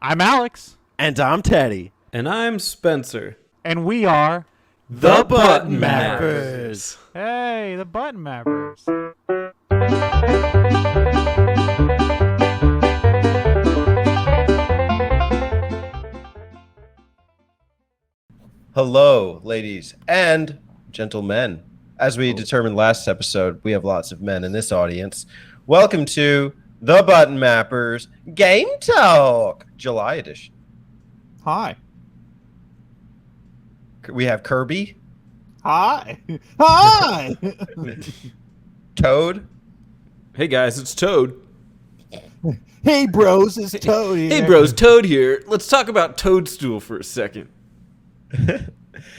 I'm Alex. And I'm Teddy. And I'm Spencer. And we are The Button Mappers. Hey, the Button Mappers. Hello, ladies and gentlemen. As we determined last episode, we have lots of men in this audience. Welcome to The Button Mappers Game Talk, July edition. Hi. We have Kirby. Hi. Hi. Toad. Hey guys, it's Toad. Hey bros, it's Toad here. Hey bros, Toad here. Let's talk about Toadstool for a second.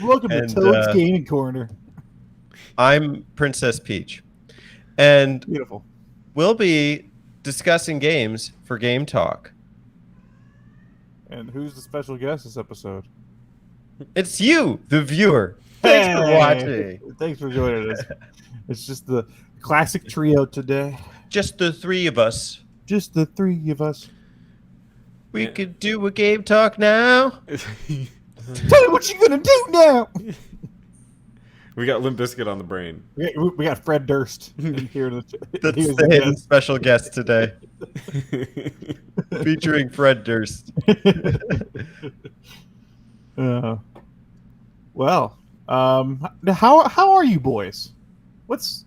Welcome to Toad's Gaming Corner. I'm Princess Peach. And Beautiful. we'll be discussing games for Game Talk. And who's the special guest this episode? It's you, the viewer. Thanks for watching. Thanks for joining us. It's just the classic trio today. Just the three of us. Just the three of us. We could do a Game Talk now. Tell me what you gonna do now. We got Limp Bizkit on the brain. We got Fred Durst in here. That's the hidden special guest today. Featuring Fred Durst. Well, how are you boys? What's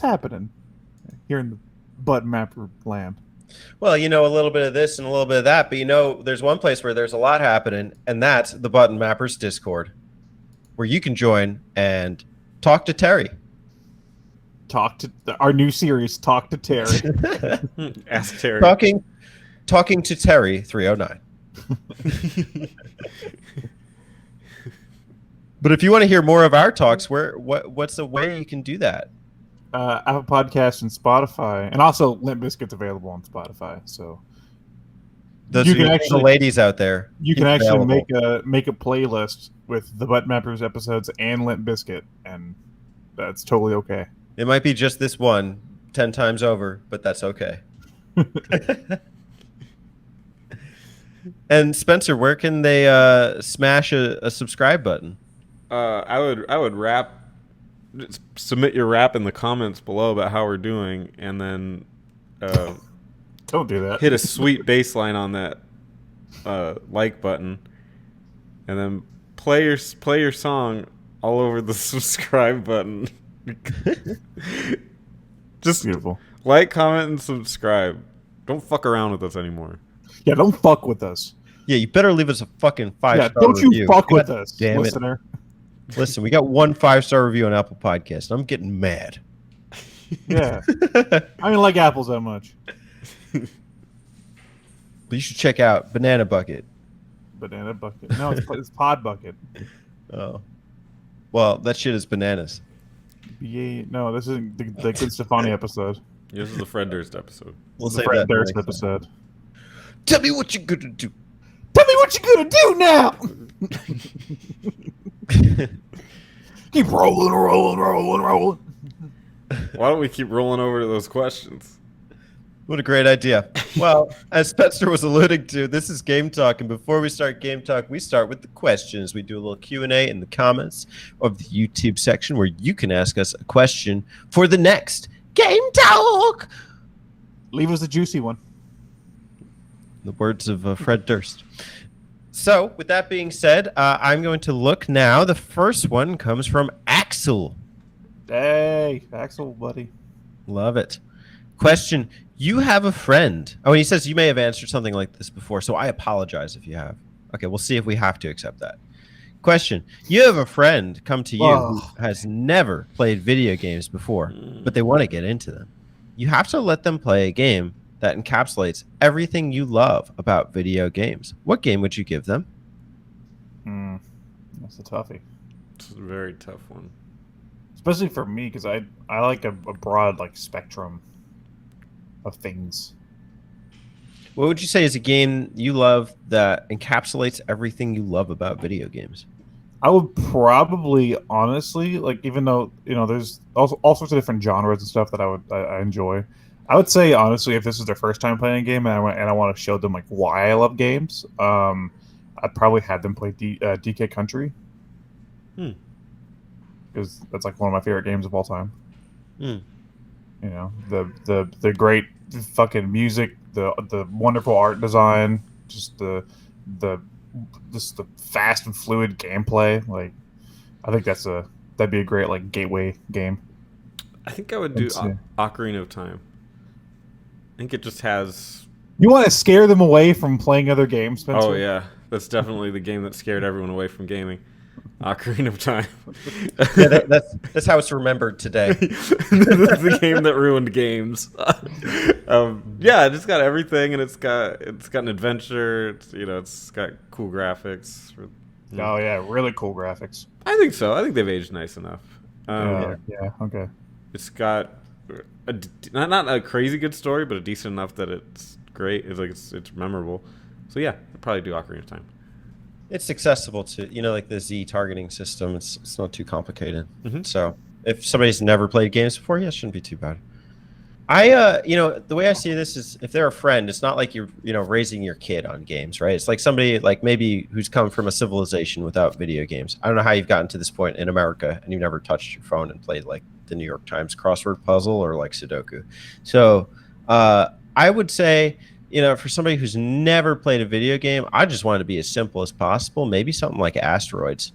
happening here in the Button Mapper land? Well, you know, a little bit of this and a little bit of that, but you know, there's one place where there's a lot happening, and that's the Button Mappers Discord, where you can join and talk to Terry. Talk to our new series, Talk to Terry. Ask Terry. Talking to Terry 309. But if you want to hear more of our talks, what's the way you can do that? Apple Podcasts and Spotify, and also Limp Bizkit's available on Spotify. So Those you can actually, the ladies out there, you can actually make a playlist with the Button Mappers episodes and Limp Bizkit, and that's totally okay. It might be just this one 10 times over, but that's okay. And Spencer, where can they smash a subscribe button? I would submit your rap in the comments below about how we're doing, and then don't do that. Hit a sweet bass line on that like button, and then play your song all over the subscribe button. Just beautiful. Like, comment, and subscribe. Don't fuck around with us anymore. Yeah, don't fuck with us. Yeah, you better leave us a fucking 5-star don't review. You fuck with us, damn listener. Listen, we got one 5-star review on Apple Podcasts. I'm getting mad. Yeah. I don't like apples that much. But you should check out Banana Bucket. Banana Bucket. No, it's Pod Bucket. Oh. Well, that shit is bananas. No, this isn't the Good Stefani episode. This is the Fred Durst episode. We'll say the Fred Durst episode. Tell me what you're gonna do. Tell me what you're gonna do now. Keep rolling. Why don't we keep rolling over to those questions? What a great idea. Well, as Spencer was alluding to, this is Game Talk, and before we start Game Talk, we start with the questions. We do a little Q&A in the comments of the YouTube section where you can ask us a question for the next Game Talk. Leave us a juicy one. The words of Fred Durst. So, with that being said, I'm going to look now. The first one comes from Axel. Hey, Axel, buddy. Love it. Question. You have a friend. Oh, and he says you may have answered something like this before, so I apologize if you have. Okay, we'll see if we have to accept that. Question. You have a friend come to you who has never played video games before, but they want to get into them. You have to let them play a game that encapsulates everything you love about video games. What game would you give them? That's a toughie. It's a very tough one. Especially for me, because I like a broad spectrum of things. What would you say is a game you love that encapsulates everything you love about video games? I would probably, honestly, even though there's all sorts of different genres and stuff that I enjoy, I would say honestly, if this is their first time playing a game and I want to show them like why I love games, I'd probably have them play DK Country Hmm. because that's like one of my favorite games of all time. Hmm. You know, the great fucking music, the wonderful art design, just the just the fast and fluid gameplay. Like, I think that'd be a great like gateway game. I think I would do Let's see. Ocarina of Time. I think it just has. You want to scare them away from playing other games, Spencer? Oh yeah, that's definitely the game that scared everyone away from gaming. Ocarina of Time. Yeah, that's how it's remembered today. The game that ruined games. Yeah, it's got everything, and it's got an adventure. It's got cool graphics. Oh yeah, really cool graphics. I think so. I think they've aged nice enough. Yeah. Okay. It's got not a crazy good story, but a decent enough that it's great. It's memorable. So yeah, I'd probably do Ocarina of Time. It's accessible to, like the Z targeting system. It's not too complicated. Mm-hmm. So if somebody's never played games before, yeah, it shouldn't be too bad. The way I see this is if they're a friend, it's not like you're, raising your kid on games, right? It's like somebody like maybe who's come from a civilization without video games. I don't know how you've gotten to this point in America and you've never touched your phone and played like the New York Times crossword puzzle or like Sudoku. So I would say, for somebody who's never played a video game, I just want it to be as simple as possible. Maybe something like Asteroids.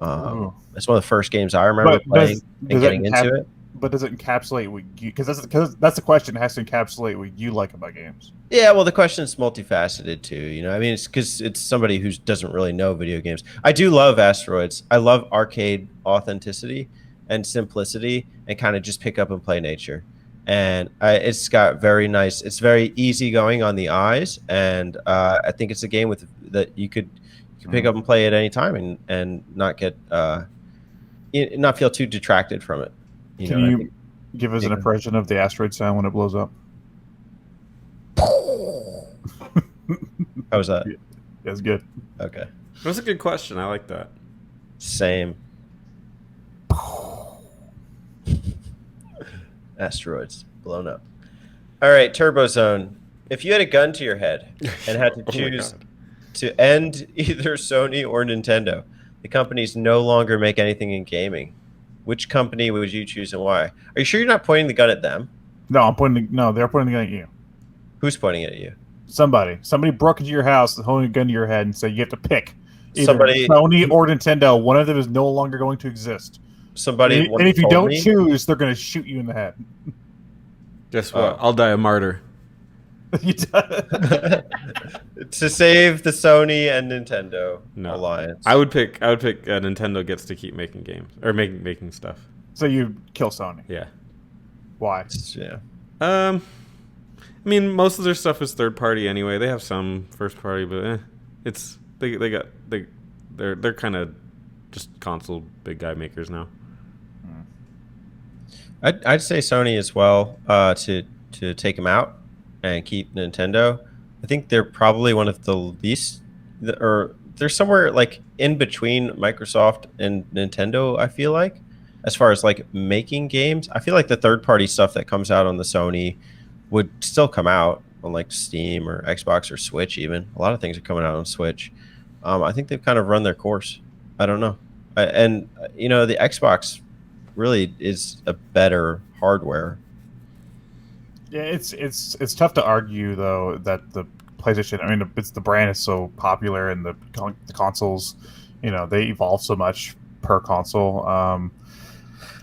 It's one of the first games I remember playing and getting into it. But does it encapsulate what you? Because that's the question. It has to encapsulate what you like about games. Yeah, well, the question is multifaceted too. I mean, it's because it's somebody who doesn't really know video games. I do love Asteroids. I love arcade authenticity and simplicity, and kind of just pick up and play nature. And it's got very nice. It's very easygoing on the eyes, and I think it's a game that you could pick up and play at any time and not get not feel too detracted from it. Can you give us an impression of the asteroid sound when it blows up? How was that? That's good. Okay. That's a good question. I like that. Same. Asteroids blown up. All right, Turbo Zone. If you had a gun to your head and had to choose to end either Sony or Nintendo, the companies no longer make anything in gaming. Which company would you choose and why? Are you sure you're not pointing the gun at them? No, they're pointing the gun at you. Who's pointing it at you? Somebody broke into your house, holding a gun to your head, and said you have to pick either somebody, Sony or Nintendo. One of them is no longer going to exist. Somebody, and if you don't choose, they're going to shoot you in the head. Guess what? I'll die a martyr. To save the Sony and Nintendo alliance. I would pick Nintendo gets to keep making games or making stuff. So you kill Sony. Yeah. Why? Yeah. I mean, most of their stuff is third party anyway. They have some first party, but they're kind of just console big guy makers now. I'd say Sony as well to take them out and keep Nintendo. I think they're probably one of the least, or they're somewhere like in between Microsoft and Nintendo, I feel like, as far as like making games. I feel like the third party stuff that comes out on the Sony would still come out on like Steam or Xbox or Switch even. A lot of things are coming out on Switch. I think they've kind of run their course. I don't know. The Xbox really is a better hardware. Yeah, it's tough to argue though that the PlayStation. I mean, the brand is so popular, and the consoles, they evolve so much per console.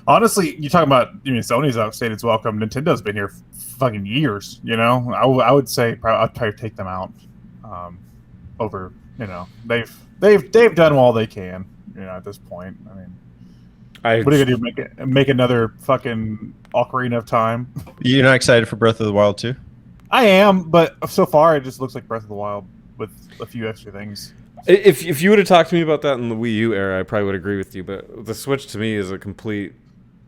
Honestly, you're talking about. Sony's outstayed its welcome. Nintendo's been here fucking years. I would say I'd probably take them out. Over. They've done all they can. At this point. I mean. What are you gonna do? Make another fucking Ocarina of Time? You're not excited for Breath of the Wild 2? I am, but so far it just looks like Breath of the Wild with a few extra things. If you would have talked to me about that in the Wii U era, I probably would agree with you. But the Switch to me is a complete.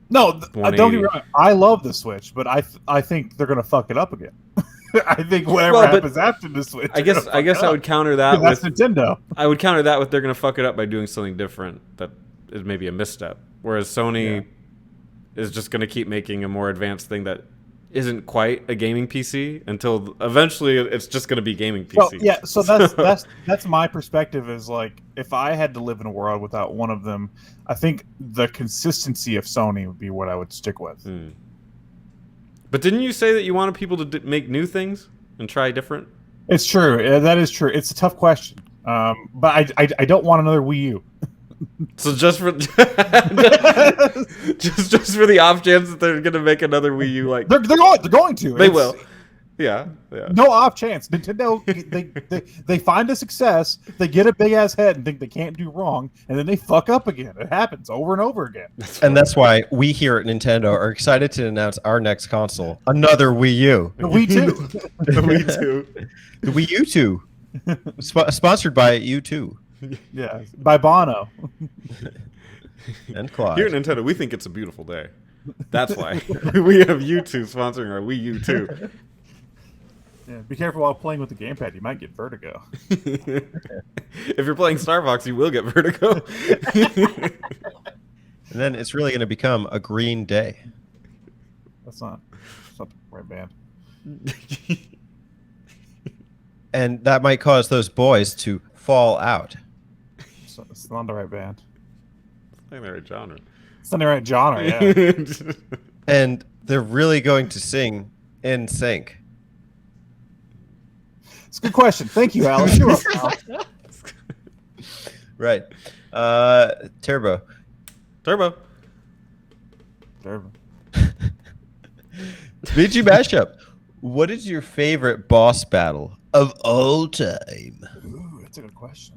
No, don't get me wrong. I love the Switch, but I think they're gonna fuck it up again. I think whatever happens after the Switch. I guess I would counter that with Nintendo. I would counter that with they're gonna fuck it up by doing something different that is maybe a misstep. Whereas Sony is just going to keep making a more advanced thing that isn't quite a gaming PC until eventually it's just going to be gaming So PC. yeah, so that's my perspective. Is like if I had to live in a world without one of them, I think the consistency of Sony would be what I would stick with. But didn't you say that you wanted people to make new things and try different? It's true. That is true. It's a tough question. But I don't want another Wii U. So just for just for the off chance that they're gonna make another Wii U, like They're going to. they will. Yeah. No off chance. Nintendo they find a success, they get a big ass head and think they can't do wrong, and then they fuck up again. It happens over and over again. And that's why we here at Nintendo are excited to announce our next console, another Wii U. The Wii 2. The Wii 2. The Wii U 2. Sponsored by U2. Yeah, by Bono. And Claude. Here at Nintendo, we think it's a beautiful day. That's why we have U2 sponsoring our Wii U 2. Yeah, be careful while playing with the gamepad. You might get vertigo. If you're playing Star Fox, you will get vertigo. And then it's really going to become a green day. That's not the right band. And that might cause those boys to fall out. It's not the right band. I think the right genre. It's not the right genre, yeah. And they're really going to sing in sync. It's a good question. Thank you, Alex. You're welcome. Right. Turbo. Turbo. VG Mashup. What is your favorite boss battle of all time? Ooh, that's a good question.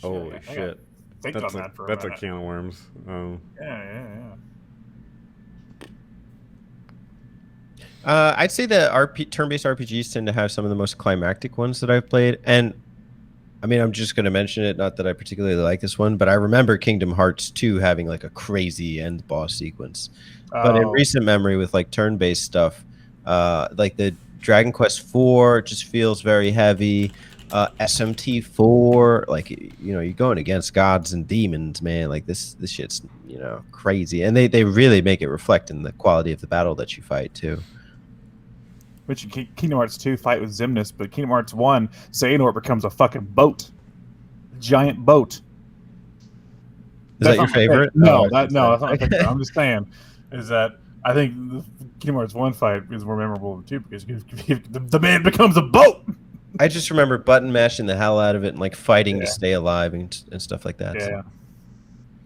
Holy I shit. Think That's on that for a minute. can of worms. Yeah. I'd say that turn-based RPGs tend to have some of the most climactic ones that I've played. And I mean, I'm just going to mention it. Not that I particularly like this one, but I remember Kingdom Hearts 2 having like a crazy end boss sequence. But in recent memory with like turn-based stuff, like the Dragon Quest 4 just feels very heavy. SMT4, like, you know, you're going against gods and demons, man. Like this shit's, you know, crazy. And they really make it reflect in the quality of the battle that you fight too. Which in Kingdom Hearts 2 fight with Xemnas, but Kingdom Hearts 1, Xehanort becomes a fucking boat. Giant boat. Is that your favorite? No, that's not my favorite. I'm just saying is that I think the Kingdom Hearts 1 fight is more memorable too because the man becomes a boat. I just remember button mashing the hell out of it and like fighting to stay alive and stuff like that. Yeah. So.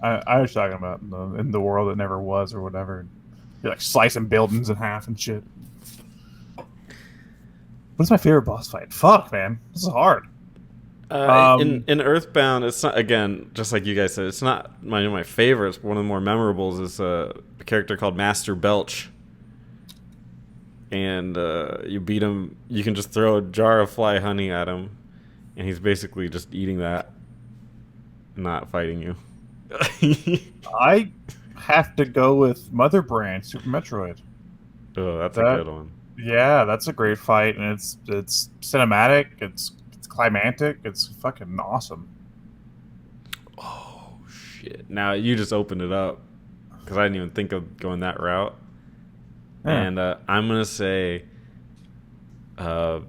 I was talking about in the world that never was or whatever. You're like slicing buildings in half and shit. What's my favorite boss fight? Fuck, man. This is hard. In Earthbound, it's not, again, just like you guys said, it's not one of my favorites. One of the more memorables is a character called Master Belch. And you beat him, you can just throw a jar of fly honey at him, and he's basically just eating that, not fighting you. I have to go with Mother Brain, Super Metroid. Oh, that's a good one. Yeah, that's a great fight, and it's cinematic, it's climactic, it's fucking awesome. Oh, shit. Now, you just opened it up, because I didn't even think of going that route. Yeah. And I'm going to say the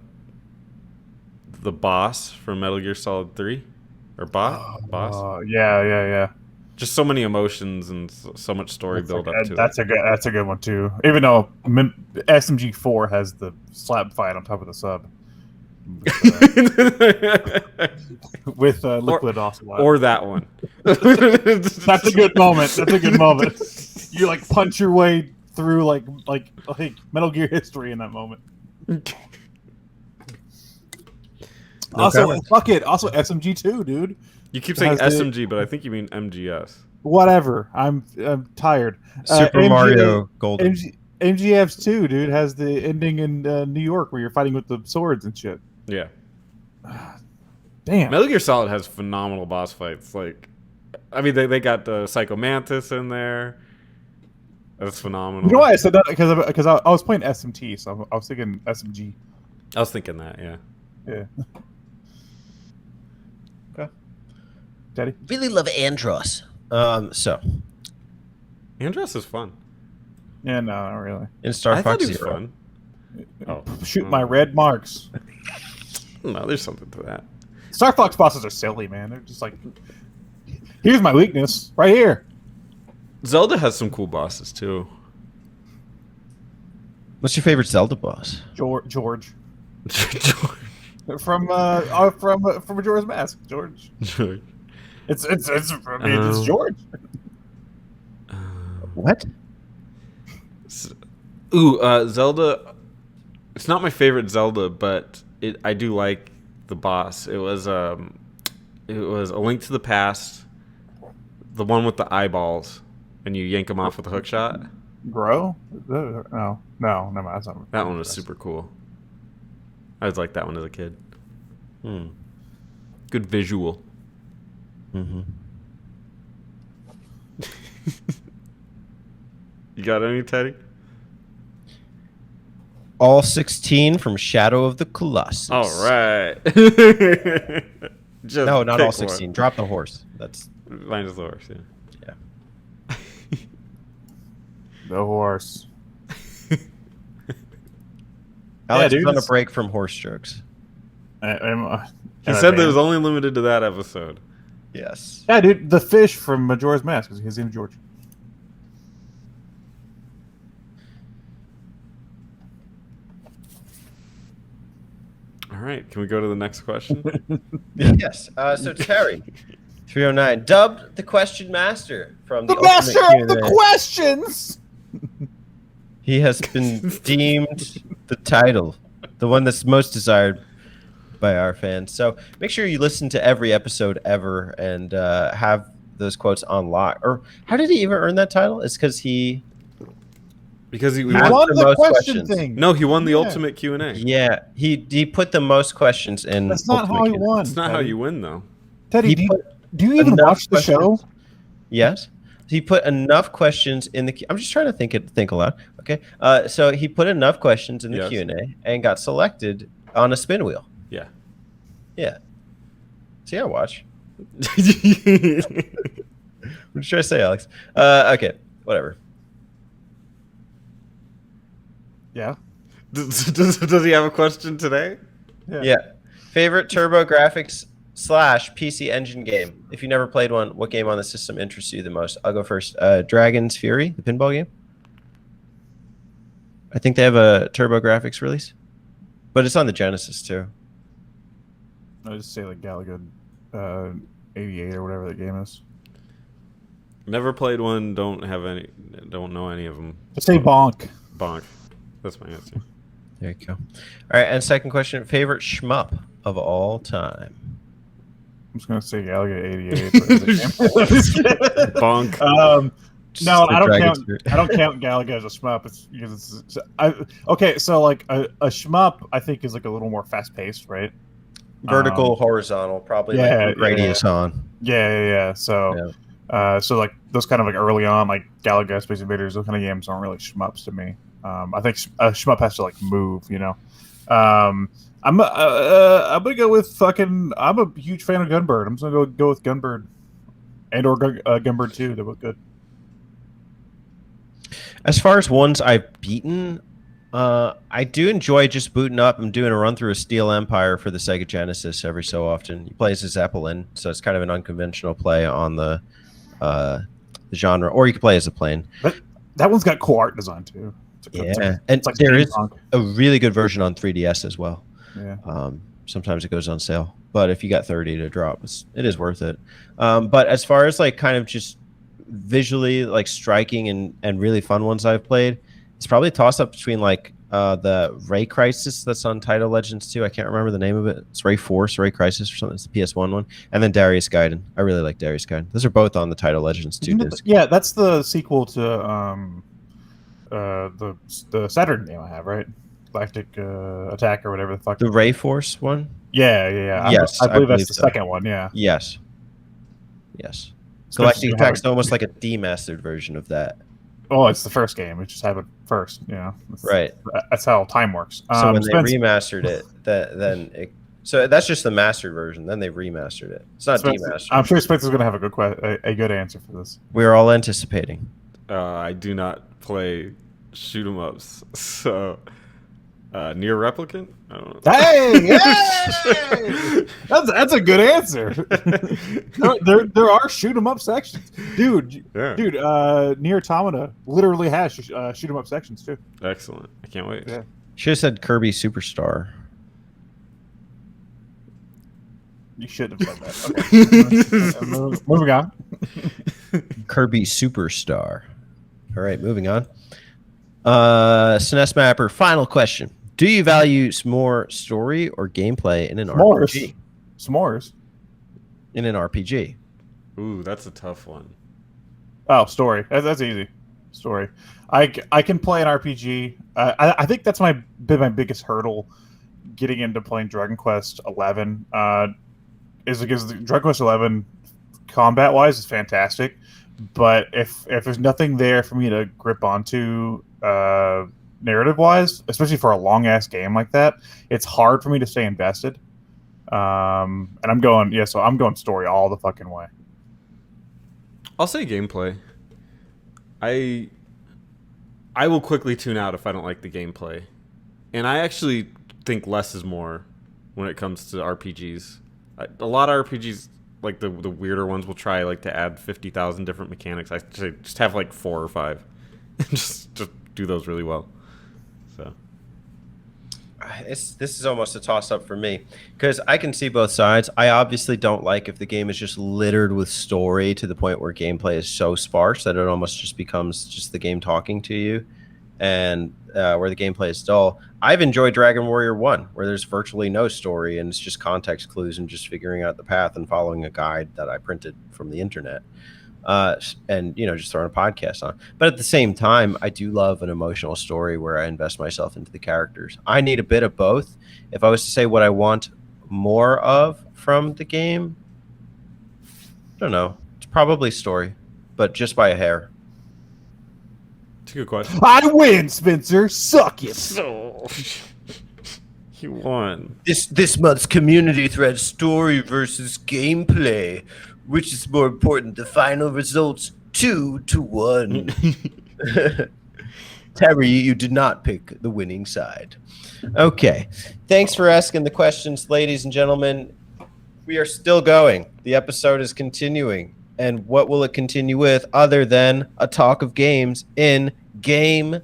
boss from Metal Gear Solid 3. Or boss? Yeah. Just so many emotions and so much story build up to that's it. That's a good one, too. Even though SMG4 has the slap fight on top of the sub. With Liquid Ocelot. Or that one. That's a good moment. You, like, punch your way through like Metal Gear history in that moment. Also, fuck it. Also, SMG2, dude. You keep saying SMG, but I think you mean MGS. Whatever. I'm tired. Super Mario Golden. MGF's 2, dude, has the ending in New York where you're fighting with the swords and shit. Yeah. Damn. Metal Gear Solid has phenomenal boss fights. Like, I mean, they got the Psycho Mantis in there. That's phenomenal. You know why I said that? Because I was playing SMT, so I was thinking SMG. I was thinking that, yeah. Yeah. Okay. Daddy? Really love Andros. So. Andros is fun. Yeah, no, not really. In Star I Fox thought he was Zero. fun. Oh, Shoot my red marks. No, there's something to that. Star Fox bosses are silly, man. They're just like, here's my weakness, right here. Zelda has some cool bosses too. What's your favorite Zelda boss? George. From Majora's Mask, George. It's George. What? Zelda. It's not my favorite Zelda, but I do like the boss. It was A Link to the Past, the one with the eyeballs, and you yank them off with a hook shot. Bro? No, never mind. That's not That one was super cool. I was like that one as a kid. Good visual. Mm-hmm. You got any, Teddy? All 16 from Shadow of the Colossus. All right. Just No, not all pick 16. one. Drop the horse. That's Mine is the horse, yeah. The horse. Alex dude, is on a it's- break from horse jokes. He said that it was only limited to that episode. Yes. Yeah, dude, the fish from Majora's Mask. His name's George. All right, can we go to the next question? Yes. So Terry, 309, dubbed the question master from the The master Ultimate of the Q&A. questions. He has been deemed the title, the one that's most desired by our fans. So make sure you listen to every episode ever and have those quotes on lock. Or how did he even earn that title? It's because he Because he He Ask won the the most question questions. thing. No, he won the Yeah. ultimate Q&A. he put the most questions in. That's not Ultimate how he Q&A. won. That's not how Teddy. you win, though. Teddy, He do you, put do you even enough watch the show? questions. Yes. He put enough questions in the. I'm just trying to think aloud. Okay. So he put enough questions in the Yes. Q&A and got selected on a spin wheel. Yeah. Yeah. See, I watch. What should I say, Alex? Okay. Whatever. Yeah. Does he have a question today? Yeah. Favorite TurboGrafx / PC Engine game? If you never played one, what game on the system interests you the most? I'll go first. Dragon's Fury, the pinball game. I think they have a TurboGrafx release, but it's on the Genesis too. I just say like Galaga 88 or whatever that game is. Never played one. Don't know any of them. Just say bonk. Bonk. That's my answer. There you go. All right, and second question: favorite shmup of all time? I'm just gonna say Galaga 88. but it's a game. Bonk. No, the I don't Dragon's count. Fury. I don't count Galaga as a shmup. It's because okay. So like a shmup, I think is like a little more fast paced, right? Vertical, horizontal, probably yeah, like radius on. Yeah. So, so like those kind of like early on, like Galaga, Space Invaders, those kind of games aren't really shmups to me. I think a shmup has to like move, you know. I'm gonna go with fucking. I'm a huge fan of Gunbird. I'm just gonna go with Gunbird, and or Gunbird 2. They're both good. As far as ones I've beaten, I do enjoy just booting up. I'm doing a run through a Steel Empire for the Sega Genesis every so often. You play as a Zeppelin, so it's kind of an unconventional play on the genre. Or you can play as a plane. That one's got cool art design too. Yeah, and it's like there is steampunk. a really good version on 3DS as well. Yeah. Sometimes it goes on sale, but if you got 30 to drop, it is worth it. But as far as like kind of just visually like striking and really fun ones I've played, it's probably a toss up between like the Ray Crisis that's on Title Legends 2. I can't remember the name of it. It's Ray Force, Ray Crisis or something. It's the PS1 one. And then Darius Gaiden. I really like Darius Gaiden. Those are both on the Title Legends 2 disc. Yeah, that's the sequel to the Saturn game I have, right? Galactic Attack or whatever the fuck. The Ray Force one? Yeah. Yes, I believe I that's the so. second one. Yeah. Yes. Especially Galactic how Attack's it- almost like a demastered version of that. Oh, it's the first game. It just happened first. You know. Right. That's how time works. So when Spence- they remastered it, so that's just the mastered version. Then they've remastered it. It's not Spence- demastered. I'm sure Spencer's going to have a good answer for this. We're all anticipating. I do not play shoot 'em ups. So, Near Replicant? I don't Hey, that's a good answer. there are shoot 'em up sections, dude. Yeah. Dude, Nier Automata literally has shoot 'em up sections too. Excellent. I can't wait. Yeah. Should have said Kirby Superstar. You should have said that. Okay. Moving on. Kirby Superstar. All right, moving on. SNES Mapper, final question. Do you value more story or gameplay in an RPG? S'mores. In an RPG. Ooh, that's a tough one. Oh, story. That's easy. Story. I can play an RPG. I think that's been my biggest hurdle getting into playing Dragon Quest 11. Is because the Dragon Quest 11 combat wise is fantastic, but if there's nothing there for me to grip onto narrative wise, especially for a long ass game like that, it's hard for me to stay invested. And I'm going story all the fucking way. I'll say gameplay. I will quickly tune out if I don't like the gameplay. And I actually think less is more when it comes to RPGs. A lot of RPGs, like the weirder ones, will try like to add 50,000 different mechanics. I just have like 4 or 5 and just do those really well. So This is almost a toss-up for me because I can see both sides. I obviously don't like if the game is just littered with story to the point where gameplay is so sparse that it almost just becomes just the game talking to you, and where the gameplay is dull. I've enjoyed Dragon Warrior 1, where there's virtually no story and it's just context clues and just figuring out the path and following a guide that I printed from the internet. And just throwing a podcast on. But at the same time, I do love an emotional story where I invest myself into the characters. I need a bit of both. If I was to say what I want more of from the game, I don't know. It's probably story, but just by a hair. it's a good question. I win, Spencer. Suck it. So you won. This month's community thread: story versus gameplay. Which is more important? The final results 2-1. Terry, you did not pick the winning side. Okay. Thanks for asking the questions, ladies and gentlemen. We are still going. The episode is continuing. And what will it continue with other than a talk of games in Game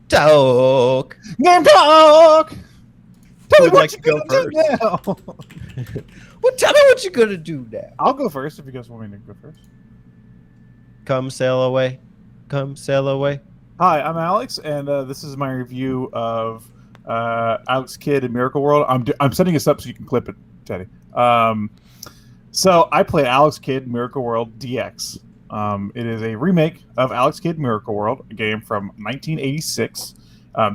Talk? Game talk. Tell me Who would what like you to go gonna do now. Well, tell me what you're going to do now. I'll go first if you guys want me to go first. Come sail away. Come sail away. Hi, I'm Alex, and this is my review of Alex Kidd in Miracle World. I'm setting this up so you can clip it, Teddy. So I play Alex Kidd Miracle World DX. It is a remake of Alex Kidd Miracle World, a game from 1986.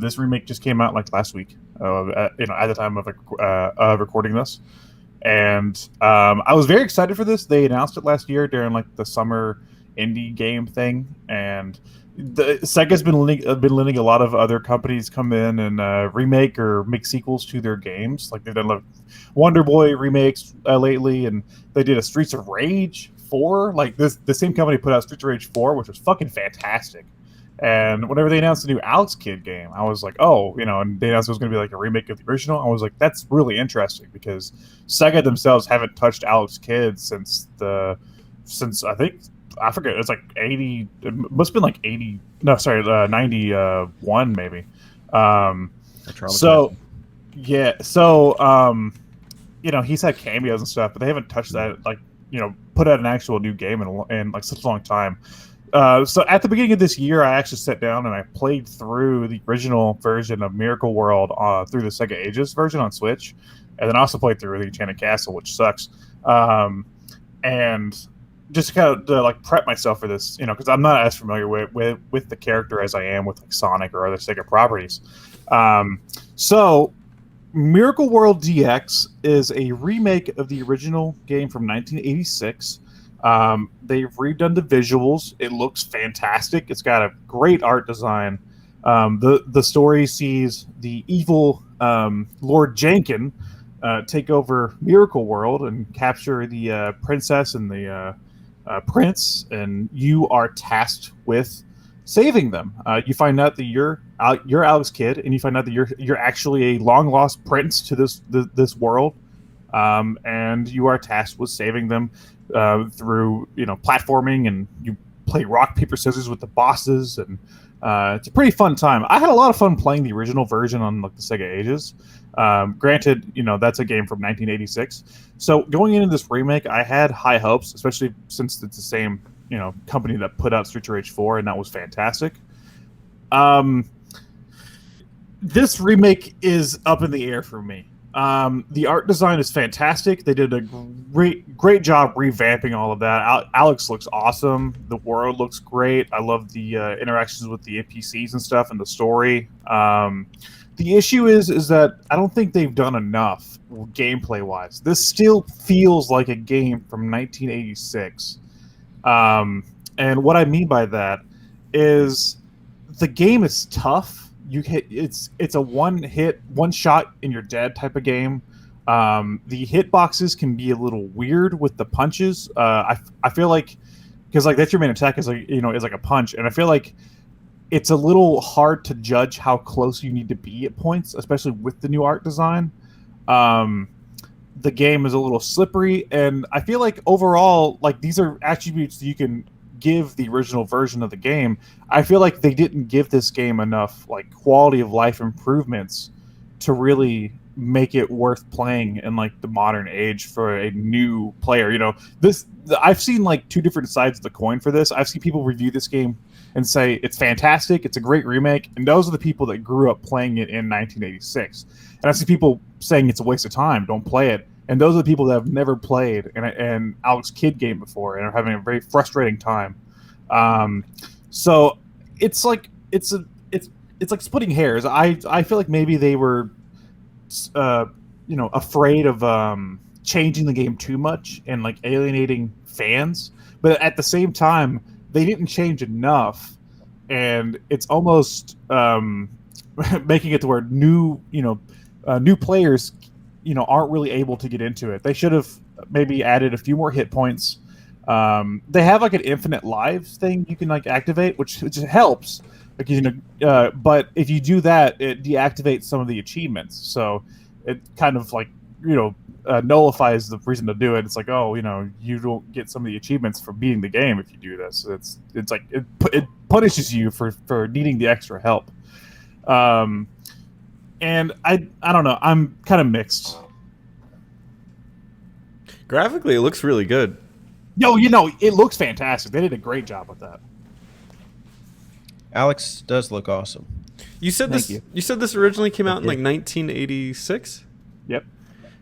This remake just came out like last week, at the time of recording this. And I was very excited for this. They announced it last year during like the summer indie game thing, and Sega's been letting a lot of other companies come in and remake or make sequels to their games. Like they've done like Wonder Boy remakes lately, and they did a Streets of Rage 4. Like the same company put out Streets of Rage 4, which was fucking fantastic. And whenever they announced the new Alex Kidd game, I was like, oh, and they announced it was going to be like a remake of the original. I was like, that's really interesting because Sega themselves haven't touched Alex Kidd since I forget, it's like 80, it must have been like 80, no, sorry, 91 maybe. He's had cameos and stuff, but they haven't touched that, put out an actual new game in like such a long time. So at the beginning of this year, I actually sat down and I played through the original version of Miracle World through the Sega Ages version on Switch, and then also played through the Enchanted Castle, which sucks. And just to prep myself for this, because I'm not as familiar with the character as I am with like Sonic or other Sega properties. So Miracle World DX is a remake of the original game from 1986. They've redone the visuals. It looks fantastic. It's got a great art design. The story sees the evil Lord Jankin take over Miracle World and capture the princess and the prince, and you are tasked with saving them. You find out that you're Alex Kidd, and you find out that you're actually a long lost prince to this world, and you are tasked with saving them through platforming, and you play rock paper scissors with the bosses, and it's a pretty fun time. I had a lot of fun playing the original version on like the Sega Ages. Granted, that's a game from 1986. So going into this remake, I had high hopes, especially since it's the same company that put out Streets of Rage 4, and that was fantastic. This remake is up in the air for me. The art design is fantastic. They did a great job revamping all of that. Alex looks awesome. The world looks great. I love the interactions with the NPCs and stuff, and the story. The issue is that I don't think they've done enough gameplay wise. This still feels like a game from 1986. And what I mean by that is the game is tough. It's a one shot and you're dead type of game. The hitboxes can be a little weird with the punches. I feel like, because like that's your main attack is like is like a punch, and I feel like it's a little hard to judge how close you need to be at points, especially with the new art design. The game is a little slippery, and I feel like overall, like these are attributes that you can give the original version of the game. I feel like they didn't give this game enough like quality of life improvements to really make it worth playing in like the modern age for a new player. I've seen like two different sides of the coin for this. I've seen people review this game and say it's fantastic, it's a great remake, and those are the people that grew up playing it in 1986. And I see people saying it's a waste of time, don't play it. And those are the people that have never played an Alex Kidd game before and are having a very frustrating time. So it's like it's like splitting hairs. I feel like maybe they were afraid of changing the game too much and like alienating fans, but at the same time they didn't change enough, and it's almost making it to where new players aren't really able to get into it. They should have maybe added a few more hit points. They have like an infinite lives thing you can like activate, which helps. But if you do that, it deactivates some of the achievements. So it kind of like nullifies the reason to do it. It's like, you don't get some of the achievements for beating the game if you do this. It's like it punishes you for needing the extra help. And I don't know. I'm kind of mixed. Graphically, it looks really good. No, it looks fantastic. They did a great job with that. Alex does look awesome. You said this originally came out in like 1986? Yep.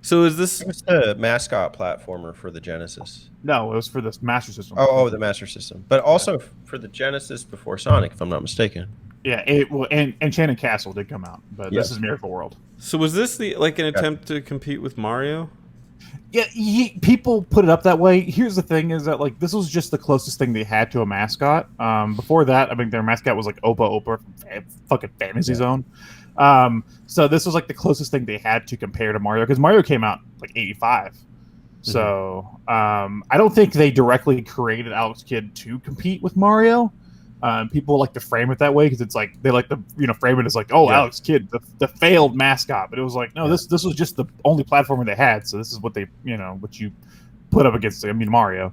So is this... It was the mascot platformer for the Genesis. No, it was for the Master System. Oh, the Master System. But also for the Genesis before Sonic, if I'm not mistaken. Yeah, and Enchanted Castle did come out, but this is Miracle World. So was this an attempt to compete with Mario? Yeah, people put it up that way. Here's the thing: is that like this was just the closest thing they had to a mascot. Before that, I think their mascot was like Opa from fucking Fantasy Zone. So this was like the closest thing they had to compare to Mario, because Mario came out like '85. So I don't think they directly created Alex Kidd to compete with Mario. People like to frame it that way because it's like they like to frame it as like, Alex Kidd, the failed mascot. But it was like, no, this was just the only platformer they had, so this is what they what you put up against Mario.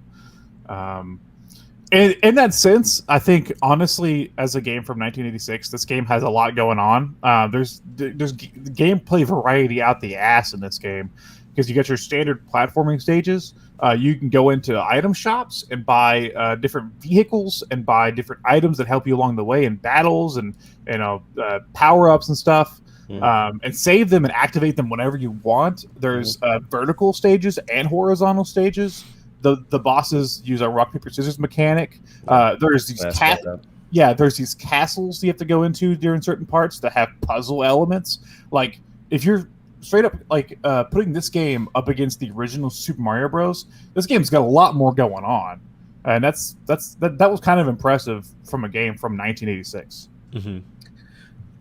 In that sense, I think honestly, as a game from 1986, this game has a lot going on. There's gameplay variety out the ass in this game, because you got your standard platforming stages. You can go into item shops and buy different vehicles and buy different items that help you along the way in battles and power ups and stuff, and save them and activate them whenever you want. There's vertical stages and horizontal stages. The bosses use a rock paper scissors mechanic. There's these there's these castles you have to go into during certain parts that have puzzle elements. Like if you're straight up like putting this game up against the original Super Mario Bros., this game's got a lot more going on, and that was kind of impressive from a game from 1986.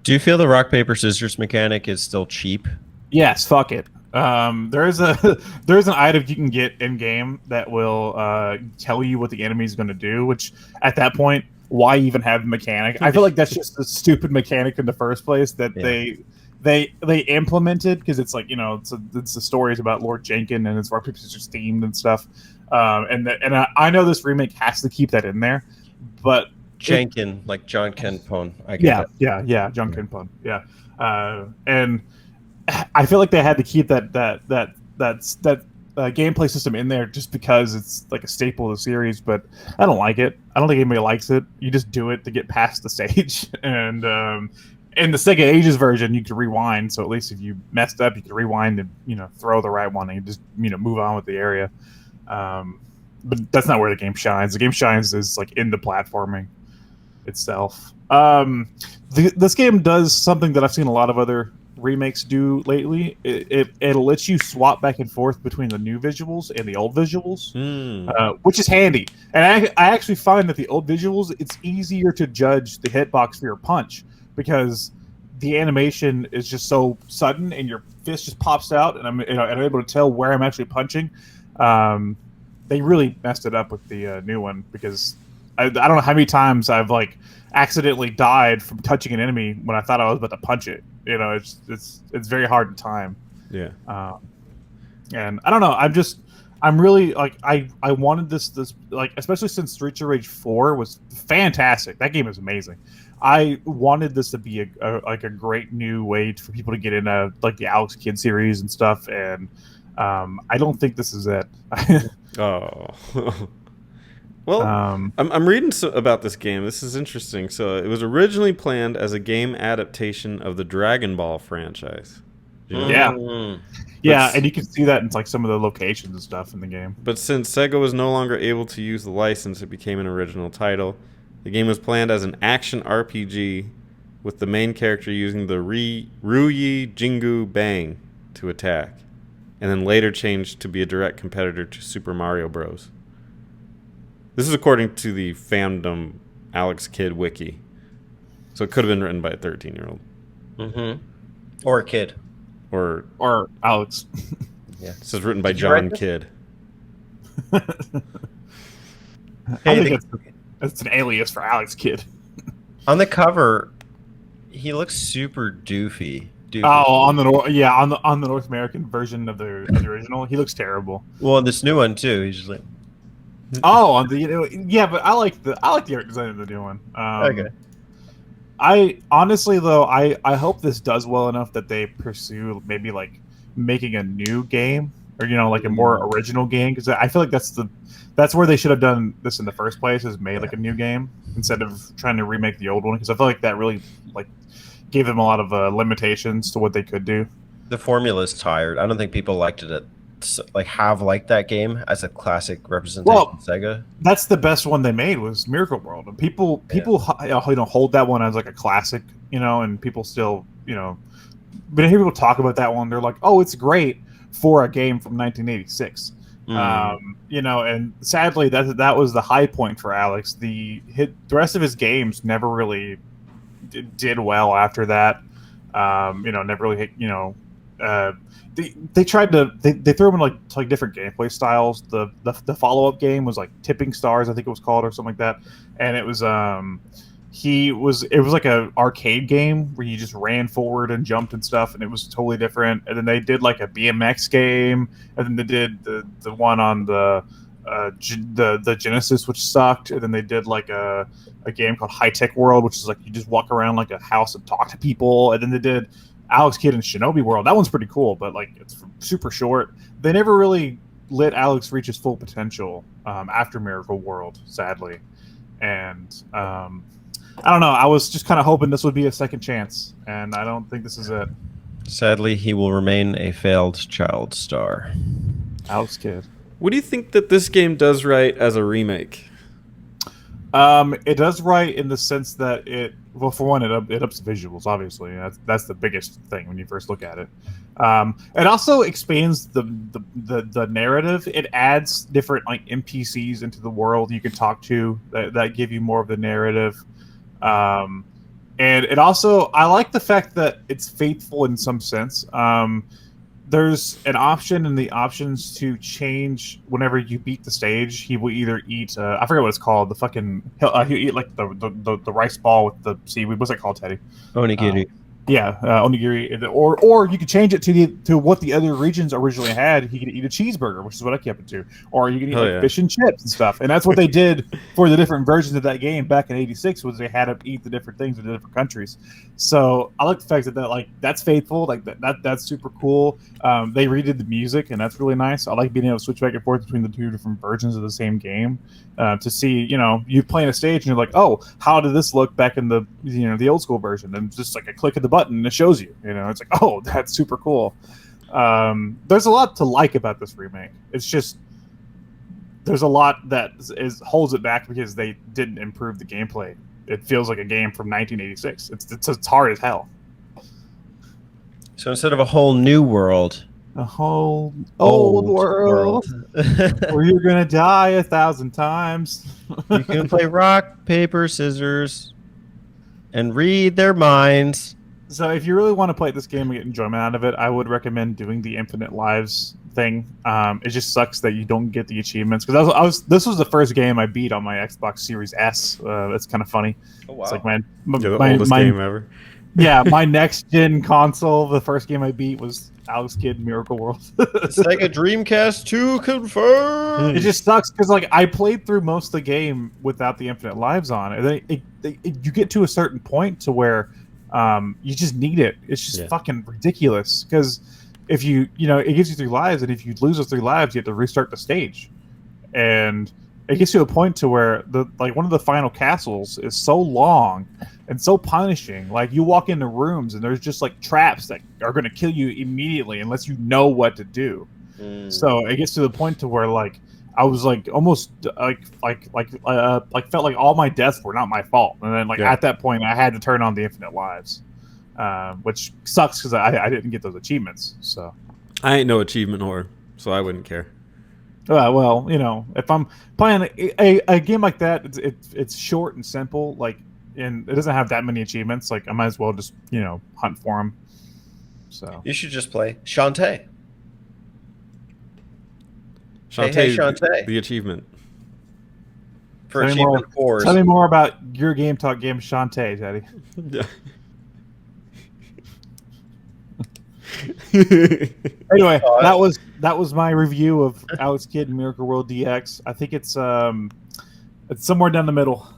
Do you feel the rock paper scissors mechanic is still cheap? Yes, fuck it. There's an item you can get in game that will tell you what the enemy is going to do, which at that point why even have the mechanic? I feel like that's just a stupid mechanic in the first place that they implemented because it's like, you know, it's the stories about Lord Jenkin and it's rock paper scissors themed and stuff. I know this remake has to keep that in there, but Jenkin, like John Ken Pone. I get it. Yeah, John Ken Pone. Yeah, and I feel like they had to keep that gameplay system in there just because it's like a staple of the series. But I don't like it. I don't think anybody likes it. You just do it to get past the stage. And in the Sega Ages version, you could rewind. So at least if you messed up, you could rewind and, you know, throw the right one and just, you know, move on with the area. But that's not where the game shines. The game shines is like in the platforming itself. This game does something that I've seen a lot of other remakes do lately. It lets you swap back and forth between the new visuals and the old visuals, which is handy. And I actually find that the old visuals, it's easier to judge the hitbox for your punch because the animation is just so sudden and your fist just pops out, and I'm able to tell where I'm actually punching. They really messed it up with the new one because I don't know how many times I've like accidentally died from touching an enemy when I thought I was about to punch it. You know, it's very hard to time. Yeah. And I don't know. I'm really like I wanted this like, especially since Streets of Rage 4 was fantastic. That game is amazing. I wanted this to be a great new way for people to get into like the Alex Kidd series and stuff. And I don't think this is it. Oh. Well, I'm reading about this game. This is interesting. So it was originally planned as a game adaptation of the Dragon Ball franchise. You know? Yeah, and you can see that in like some of the locations and stuff in the game. But since Sega was no longer able to use the license, it became an original title. The game was planned as an action RPG with the main character using the Ruyi Jingu Bang to attack, and then later changed to be a direct competitor to Super Mario Bros. This is according to the fandom Alex Kidd wiki. So it could have been written by a 13-year-old. Mm-hmm. Or a kid. Or Alex. Yeah. This is written by John Kidd. Hey, that's an alias for Alex Kidd. On the cover, he looks super doofy. Oh, on the North American version of the original, he looks terrible. Well, this new one too. He's just like. Oh, on the yeah, but I like the art design of the new one. Okay. I honestly though, I hope this does well enough that they pursue maybe like making a new game or, you know, like a more original game, because I feel like that's where they should have done this in the first place, is made like a new game instead of trying to remake the old one, because I feel like that really like gave them a lot of limitations to what they could do. The formula's tired. I don't think people liked it have liked that game as a classic representation of Sega. That's the best one they made, was Miracle World, and people hold that one as like a classic, you know, and people still, you know, but I hear people talk about that one, they're like, oh, it's great for a game from 1986. You know, and sadly that was the high point for Alex. The rest of his games never really did well after that. You know, never really hit, you know, they tried to they threw him in like different gameplay styles. The follow-up game was like Tipping Stars, I think it was called, or something like that, and it was like a arcade game where you just ran forward and jumped and stuff, and it was totally different. And then they did like a BMX game, and then they did the one on the Genesis, which sucked, and then they did like a game called High Tech World, which is like you just walk around like a house and talk to people, and then they did Alex Kidd and Shinobi World. That one's pretty cool, but like it's super short. They never really let Alex reach his full potential after Miracle World, sadly. And I don't know. I was just kind of hoping this would be a second chance, and I don't think this is it. Sadly, he will remain a failed child star. Alex Kidd. What do you think that this game does right as a remake? It does right in the sense that well, for one, it ups the visuals. Obviously, that's the biggest thing when you first look at it. It also expands the narrative. It adds different like NPCs into the world you can talk to that give you more of the narrative. And it also, I like the fact that it's faithful in some sense. there's an option in the options to change whenever you beat the stage. He will either eat I forget what it's called. The fucking he'll eat like the rice ball with the seaweed. What's that called, Teddy? Onigiri. Onigiri, or you could change it to what the other regions originally had. He could eat a cheeseburger, which is what I kept it to, or you can eat fish and chips and stuff. And that's what they did for the different versions of that game back in '86. Was they had to eat the different things in the different countries. So I like the fact that that's faithful, like that's super cool. They redid the music, and that's really nice. I like being able to switch back and forth between the two different versions of the same game to see, you playing a stage and you're like, oh, how did this look back in the the old school version? And just like a click of the button and it shows you. It's like, oh, that's super cool. There's a lot to like about this remake. It's just there's a lot that holds it back because they didn't improve the gameplay. It feels like a game from 1986. It's hard as hell. So instead of a whole new world, a whole old world where you're gonna die 1,000 times. You can play rock, paper, scissors, and read their minds. So if you really want to play this game and get enjoyment out of it, I would recommend doing the infinite lives thing. It just sucks that you don't get the achievements, because this was the first game I beat on my Xbox Series S. It's kind of funny. Oh, wow. It's like the oldest game ever. Yeah, my next gen console, the first game I beat was Alex Kidd Miracle World. Sega Dreamcast 2 confirmed. It just sucks because I played through most of the game without the infinite lives on, and you get to a certain point to where you just need it. It's just fucking ridiculous, because if it gives you 3 lives, and if you lose those 3 lives, you have to restart the stage, and it gets to a point to where one of the final castles is so long and so punishing. Like, you walk into rooms and there's just like traps that are going to kill you immediately unless you know what to do. So it gets to the point to where I was almost felt like all my deaths were not my fault, and then at that point I had to turn on the infinite lives, which sucks because I didn't get those achievements. So I ain't no achievement whore, so I wouldn't care. Well, if I'm playing a game like that, it's short and simple, and it doesn't have that many achievements. I might as well just hunt for them. So you should just play Shantae. Shantae, hey, Shantae. The achievement. For achievement 4s. Tell me more about your Game Talk game, Shantae, Teddy. Yeah. Anyway, that was my review of Alex Kidd Miracle World DX. I think it's somewhere down the middle.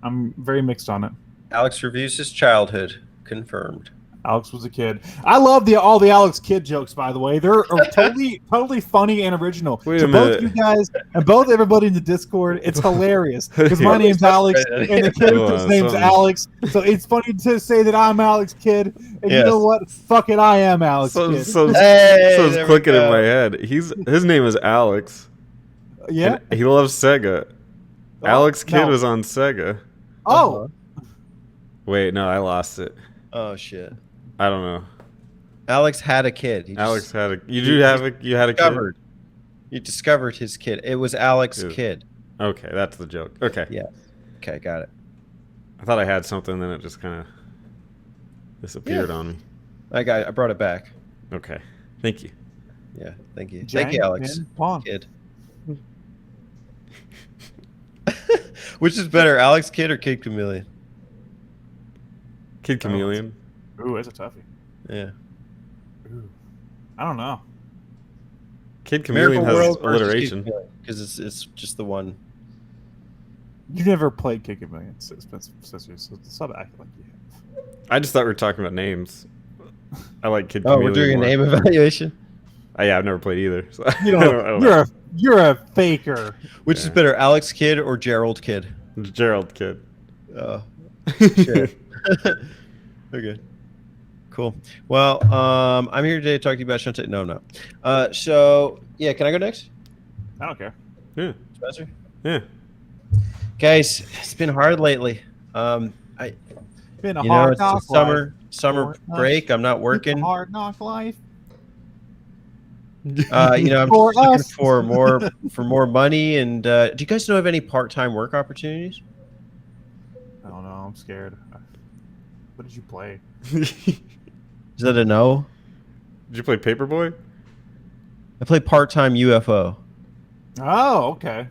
I'm very mixed on it. Alex reviews his childhood. Confirmed. Alex was a kid. I love all the Alex Kidd jokes, by the way. They're totally funny and original. Wait a minute. Both you guys and both everybody in the Discord, it's hilarious. Because my name's Alex and the character's name's Alex. So it's funny to say that I'm Alex Kidd. And you know what? Fuck it, I am Alex Kidd. So it's clicking in my head. His name is Alex. Yeah. He loves Sega. Alex Kidd was on Sega. Oh. Wait, no, I lost it. Oh shit. I don't know. Alex had a kid. You had a kid? You discovered his kid. It was Alex Kidd. Okay, that's the joke. Okay. Yeah. Okay, got it. I thought I had something, then it just kind of disappeared on me. I brought it back. Okay. Thank you. Yeah, thank you. Thank you, Alex. Kidd. Which is better, Alex Kidd or Kid Chameleon? Kid Chameleon. Ooh, that's a toughie. Yeah. Ooh. I don't know. Kid Chameleon has alliteration. Because it's just the one. You never played Kid Chameleon, so stop acting like you have. I just thought we were talking about names. I like Kid Chameleon. Oh, we're doing a name evaluation? Yeah, I've never played either. So you're a faker. Which is better, Alex Kidd or Gerald Kidd? Gerald Kidd. Oh, shit. Okay. Cool. Well, I'm here today to talk to you about Shantae. No, I'm not. So, yeah, can I go next? I don't care. Yeah. Spencer? Yeah. Guys, it's been hard lately. Been a hard knock life. Summer break. I'm not working. It's a hard knock life. I'm just looking for more money. And do you guys know of any part-time work opportunities? I don't know. I'm scared. What did you play? Is that a no? Did you play Paperboy? I play part-time UFO. Oh, okay.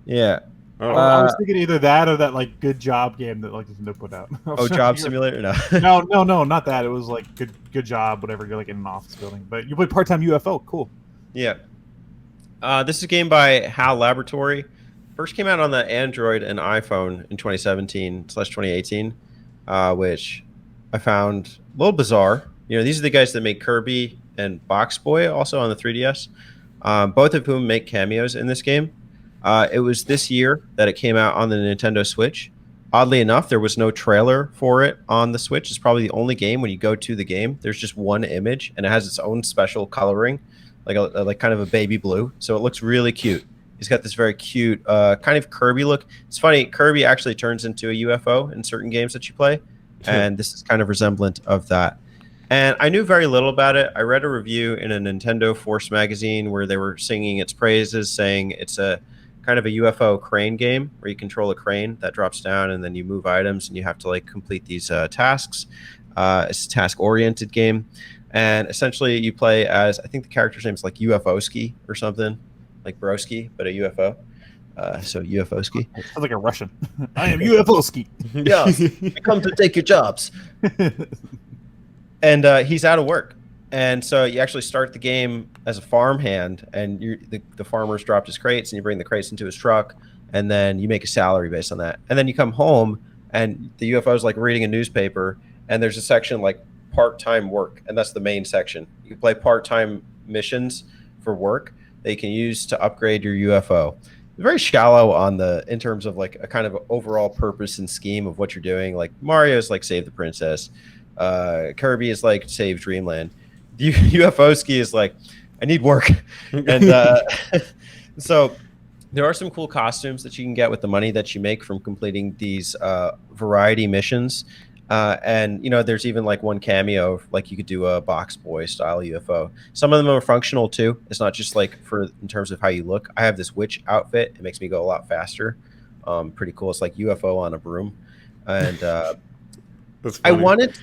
Yeah. Oh, I was thinking either that or that like Good Job game that like Nintendo put out. I was Oh, trying to Job figure- Simulator? No. No, not that. It was like Good Job, whatever. You're like in an office building, but you play part-time UFO. Cool. Yeah. This is a game by HAL Laboratory. First came out on the Android and iPhone in 2017/2018, which I found a little bizarre. You know, these are the guys that make Kirby and Box Boy, also on the 3DS, both of whom make cameos in this game. It was this year that it came out on the Nintendo Switch. Oddly enough, there was no trailer for it on the Switch. It's probably the only game when you go to the game, there's just one image and it has its own special coloring, like kind of a baby blue. So it looks really cute. He's got this very cute kind of Kirby look. It's funny, Kirby actually turns into a UFO in certain games that you play, and this is kind of resemblant of that. And I knew very little about it. I read a review in a Nintendo Force magazine where they were singing its praises, saying it's a kind of a UFO crane game where you control a crane that drops down and then you move items and you have to like complete these tasks. It's a task-oriented game. And essentially you play as, I think the character's name is like UFO-ski or something, like Broski, but a UFO. So UFO-ski. Sounds like a Russian. I am UFO ski. Yes, we come to take your jobs. And he's out of work. And so you actually start the game as a farmhand, and the farmer's dropped his crates, and you bring the crates into his truck, and then you make a salary based on that. And then you come home, and the UFO is like reading a newspaper, and there's a section like part-time work, and that's the main section. You can play part-time missions for work that you can use to upgrade your UFO. Very shallow in terms of like a kind of overall purpose and scheme of what you're doing. Like Mario's like save the princess. Kirby is like save Dreamland. UFO ski is like, I need work. And so there are some cool costumes that you can get with the money that you make from completing these variety missions. And, you know, there's even like one cameo, like you could do a Box Boy style UFO. Some of them are functional too. It's not just like in terms of how you look. I have this witch outfit. It makes me go a lot faster. Pretty cool. It's like UFO on a broom. And I wanted...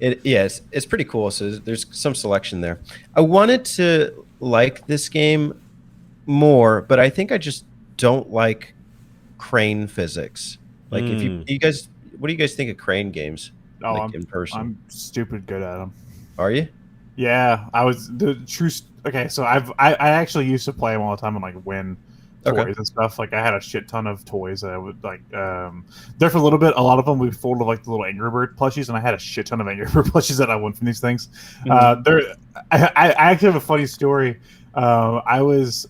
Yes, it's pretty cool. So there's some selection there. I wanted to like this game more, but I think I just don't like crane physics. Like, if you guys, what do you guys think of crane games? Oh, like in person, I'm stupid good at them. Are you? Yeah, I was the true. Okay, so I actually used to play them all the time and like win toys and stuff. Like I had a shit ton of toys that I would like. There for a little bit, a lot of them we folded like the little Angry Bird plushies, and I had a shit ton of Angry Bird plushies that I won from these things. I actually have a funny story. I was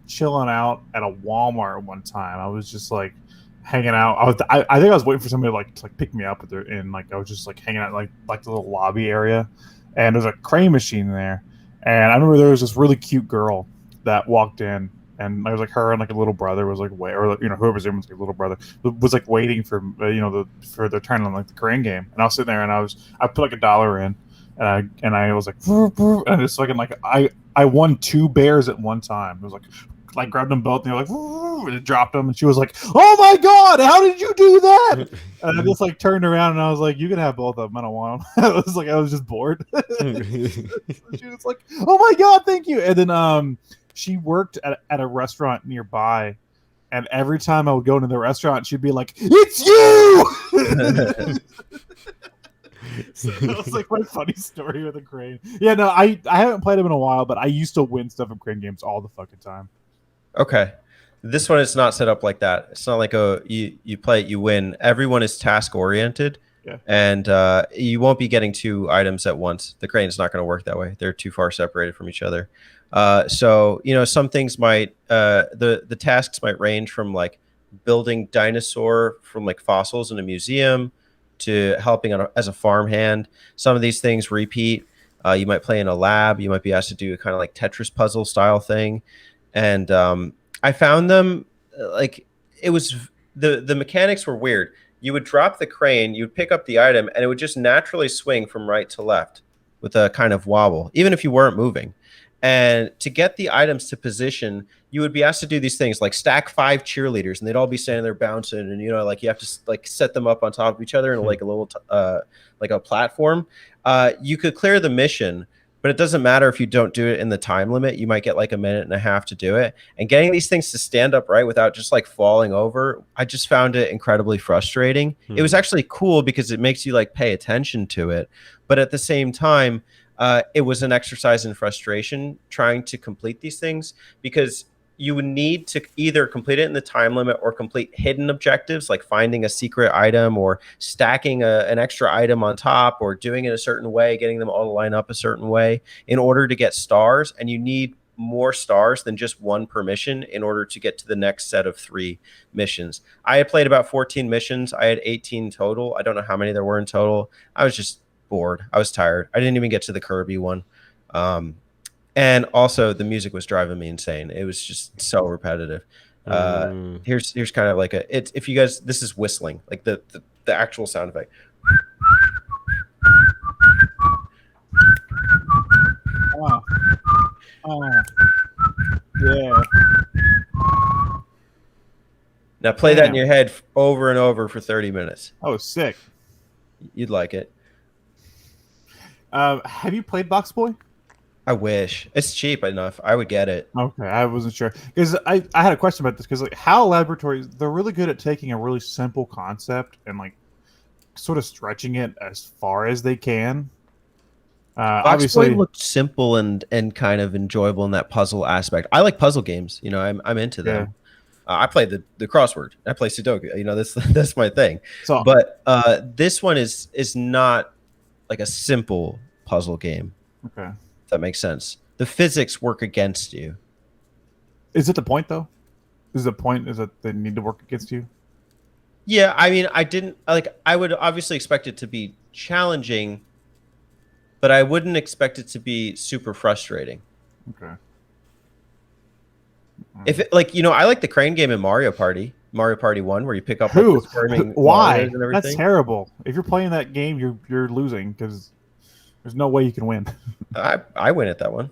chilling out at a Walmart one time. I was just like hanging out. I think I was waiting for somebody to pick me up and like I was just like hanging out like the little lobby area, and there's a crane machine there. And I remember there was this really cute girl that walked in. And I was like, her and like a little brother was like, whoever's in was like a little brother was like waiting for for their turn on like the crane game. And I was sitting there and I put like $1 in, and I was like, and it's fucking like I won 2 bears at one time. It was like grabbed them both and they were like, and it dropped them, and she was like, oh my god, how did you do that? And I just like turned around and I was like, you can have both of them. I don't want them. I was just bored. She was like, oh my god, thank you. And then she worked at a restaurant nearby, and every time I would go into the restaurant, she'd be like, "It's you!" So that was like my funny story with a crane. Yeah, no, I haven't played them in a while, but I used to win stuff in crane games all the fucking time. Okay. This one is not set up like that. It's not like you play it, you win. Everyone is task oriented. Yeah. And you won't be getting 2 items at once. The crane is not going to work that way. They're too far separated from each other. So, you know, some things might, the tasks might range from like building dinosaur from like fossils in a museum to helping as a farmhand. Some of these things repeat. You might play in a lab. You might be asked to do a kind of like Tetris puzzle style thing. And I found them like it was the mechanics were weird. You would drop the crane, you would pick up the item, and it would just naturally swing from right to left with a kind of wobble, even if you weren't moving. And to get the items to position, you would be asked to do these things like stack 5 cheerleaders, and they'd all be standing there bouncing, and you know, like you have to like set them up on top of each other in like a little like a platform. You could clear the mission, but but it doesn't matter if you don't do it in the time limit. You might get like a minute and a half to do it. And getting these things to stand up right without just like falling over, I just found it incredibly frustrating. It was actually cool because it makes you like pay attention to it. But at the same time, it was an exercise in frustration trying to complete these things, because you would need to either complete it in the time limit or complete hidden objectives, like finding a secret item or stacking an extra item on top, or doing it a certain way, getting them all to line up a certain way in order to get stars. And you need more stars than just one per mission in order to get to the next set of 3 missions. I had played about 14 missions. I had 18 total. I don't know how many there were in total. I was just bored. I was tired. I didn't even get to the Kirby one. And also the music was driving me insane. It was just so repetitive. Here's kind of like if you guys, this is whistling, like the actual sound effect. Yeah. Now play that in your head over and over for 30 minutes. Oh, sick. You'd like it. Have you played Box Boy? I wish. It's cheap enough. I would get it. Okay, I wasn't sure because I had a question about this, because like HAL Laboratories, they're really good at taking a really simple concept and like sort of stretching it as far as they can. Obviously, Boy looked simple and kind of enjoyable in that puzzle aspect. I like puzzle games. You know, I'm into them. I play the crossword. I play Sudoku. You know, that's my thing. So, but this one is not like a simple puzzle game. Okay. If that makes sense. The physics work against you. Is it the point though? Is the point is that they need to work against you? Yeah, I mean, I would obviously expect it to be challenging, but I wouldn't expect it to be super frustrating. Okay. If it, like, you know, I like the crane game in Mario Party 1, where you pick up like, the squirming why? and everything. That's terrible. If you're playing that game, you're losing because there's no way you can win. I win at that one.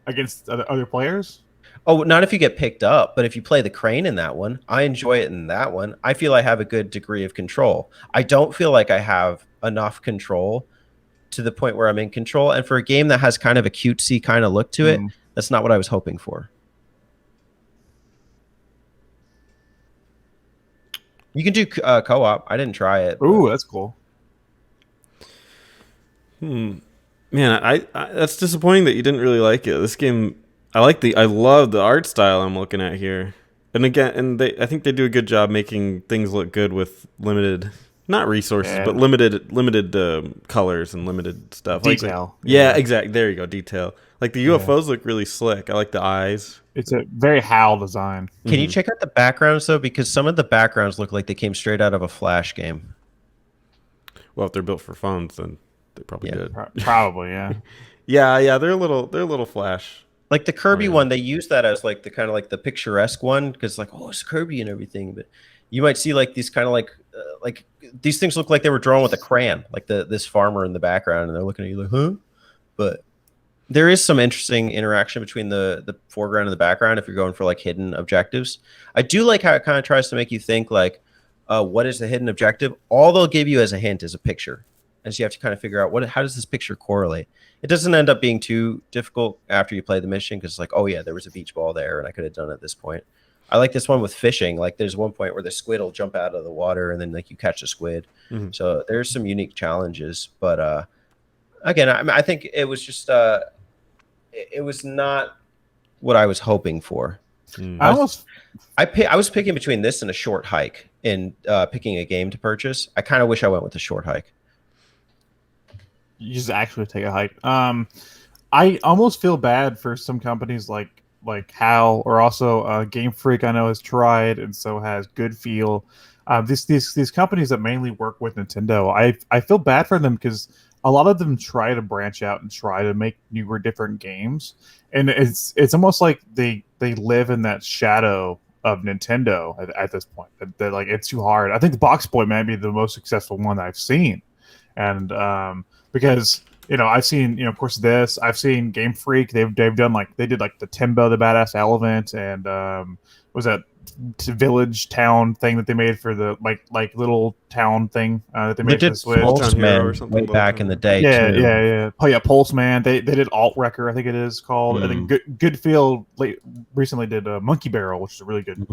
Against other players? Oh, not if you get picked up, but if you play the crane in that one, I enjoy it in that one. I feel I have a good degree of control. I don't feel like I have enough control to the point where I'm in control. And for a game that has kind of a cutesy kind of look to it, that's not what I was hoping for. You can do co-op. I didn't try it. Ooh, that's cool. Man, I that's disappointing that you didn't really like it. This game, I love the art style I'm looking at here. And again, I think they do a good job making things look good with limited, not resources, but limited colors and limited stuff. Detail. Like, exactly. There you go, detail. Like the UFOs look really slick. I like the eyes. It's a very HAL design. Can you check out the backgrounds though? Because some of the backgrounds look like they came straight out of a Flash game. Well, if they're built for phones, then they probably did. Probably, yeah. yeah. They're a little Flash. Like the Kirby one, they use that as like the kind of like the picturesque one, because like, oh, it's Kirby and everything. But you might see like these kind of like these things look like they were drawn with a crayon, like this farmer in the background, and they're looking at you like, huh? But there is some interesting interaction between the foreground and the background if you're going for like hidden objectives. I do like how it kind of tries to make you think like, what is the hidden objective? All they'll give you as a hint is a picture. And so you have to kind of figure out how does this picture correlate? It doesn't end up being too difficult after you play the mission, because it's like, oh yeah, there was a beach ball there and I could have done it at this point. I like this one with fishing. Like there's one point where the squid will jump out of the water and then like you catch the squid. So there's some unique challenges. But again, I think it was just it was not what I was hoping for. I was picking between this and a short hike in picking a game to purchase. I kind of wish I went with the short hike. You just actually take a hike. I almost feel bad for some companies like HAL, or also Game Freak. I know has tried, and so has Good Feel. These companies that mainly work with Nintendo. I feel bad for them because a lot of them try to branch out and try to make newer, different games, and it's almost like they live in that shadow of Nintendo at this point. That like it's too hard. I think the Box Boy might be the most successful one that I've seen, and because I've seen, of course, this. I've seen Game Freak. They've done they did the Timbo the Badass Elephant, and was that village town thing that they made for the little town thing that they They made for the did Switch. Town Hero or Pulseman something, way back in the day Yeah, too. yeah, yeah. Oh yeah, Pulse Man. They did Alt Wrecker, I think it is called. And then Good Feel recently did Monkey Barrel, which is a really good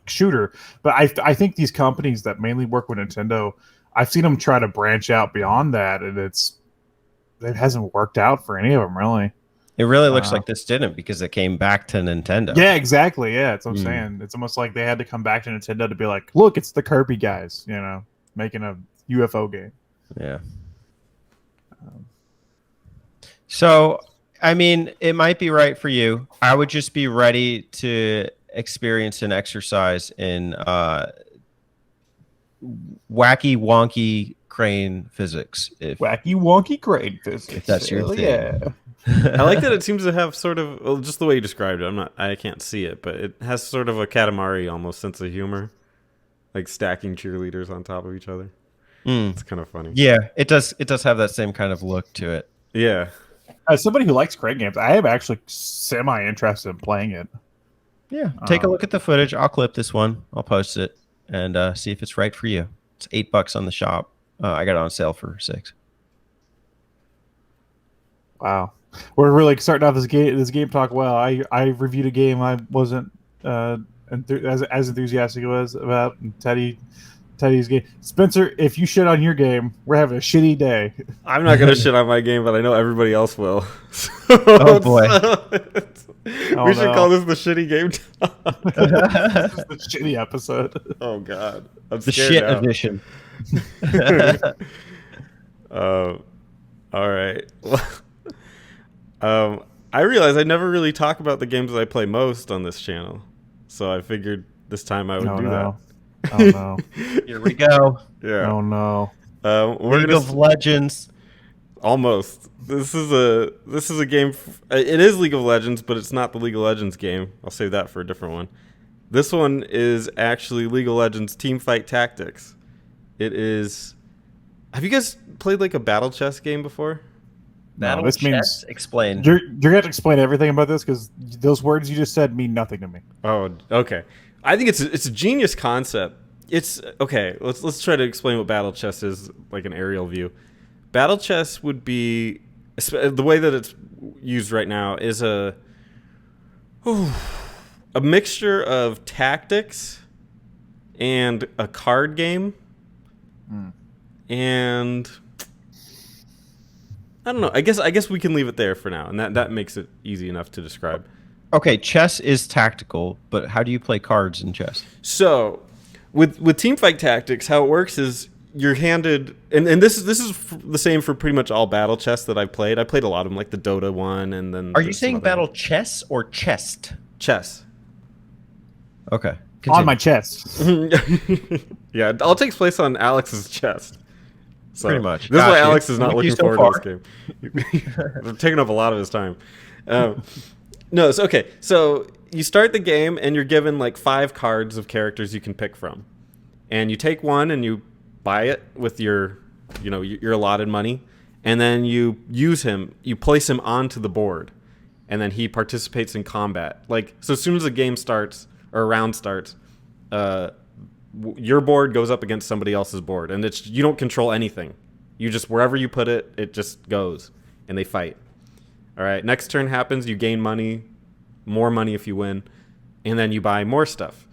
shooter. But I think these companies that mainly work with Nintendo, I've seen them try to branch out beyond that, and it hasn't worked out for any of them really. It really looks like this didn't, because it came back to Nintendo. Yeah, exactly. Yeah, that's what I'm saying. It's almost like they had to come back to Nintendo to be like, look, it's the Kirby guys, making a UFO game. Yeah. So, I mean, it might be right for you. I would just be ready to experience an exercise in wacky wonky crane physics. Wacky wonky crane physics. If that's your thing. Yeah. I like that it seems to have sort of, well, just the way you described it. I can't see it, but it has sort of a Katamari almost sense of humor, like stacking cheerleaders on top of each other. It's kind of funny. Yeah, it does. It does have that same kind of look to it. Yeah. As somebody who likes crane games, I am actually semi-interested in playing it. Yeah, take a look at the footage. I'll clip this one. I'll post it and see if it's right for you. It's $8 on the shop. I got it on sale for $6. Wow, we're really starting off this game talk well. I reviewed a game I wasn't as enthusiastic as about Teddy's game. Spencer, if you shit on your game, we're having a shitty day. I'm not going to shit on my game, but I know everybody else will. Oh, boy. We should call this the shitty game talk. This is the shitty episode. Oh, God. I'm The scared shit now. edition. All right. I realize I never really talk about the games that I play most on this channel. So I figured this time I would do that. Oh, no. Here we go. Yeah. Oh, no. League of Legends. Almost. This is a game. It is League of Legends, but it's not the League of Legends game. I'll save that for a different one. This one is actually League of Legends Teamfight Tactics. It is. Have you guys played like a battle chess game before? Battle this chess? means Explain. You're gonna have to explain everything about this because those words you just said mean nothing to me. Oh, okay. I think it's a genius concept. It's okay. Let's try to explain what battle chess is, like an aerial view. Battle chess would be the way that it's used right now is a mixture of tactics and a card game, and I don't know. I guess we can leave it there for now, and that makes it easy enough to describe. Okay, chess is tactical, but how do you play cards in chess? So, with Teamfight Tactics, how it works is you're handed, and this is the same for pretty much all battle chess that I've played. I played a lot of them, like the Dota one, and then. Are you saying battle chess or chest? Chess? Okay. On my chest. Yeah, it all takes place on Alex's chest. So, pretty much. This is Got why you. Alex is not Thank you looking so forward to this game. They're taking up a lot of his time. No, so okay. So you start the game and you're given like 5 cards of characters you can pick from, and you take one and you buy it with your allotted money, and then you use him. You place him onto the board, and then he participates in combat. Like, so as soon as the game starts or a round starts, your board goes up against somebody else's board, and you don't control anything. You just, wherever you put it, it just goes, and they fight. All right, next turn happens, you gain money, more money if you win, and then you buy more stuff.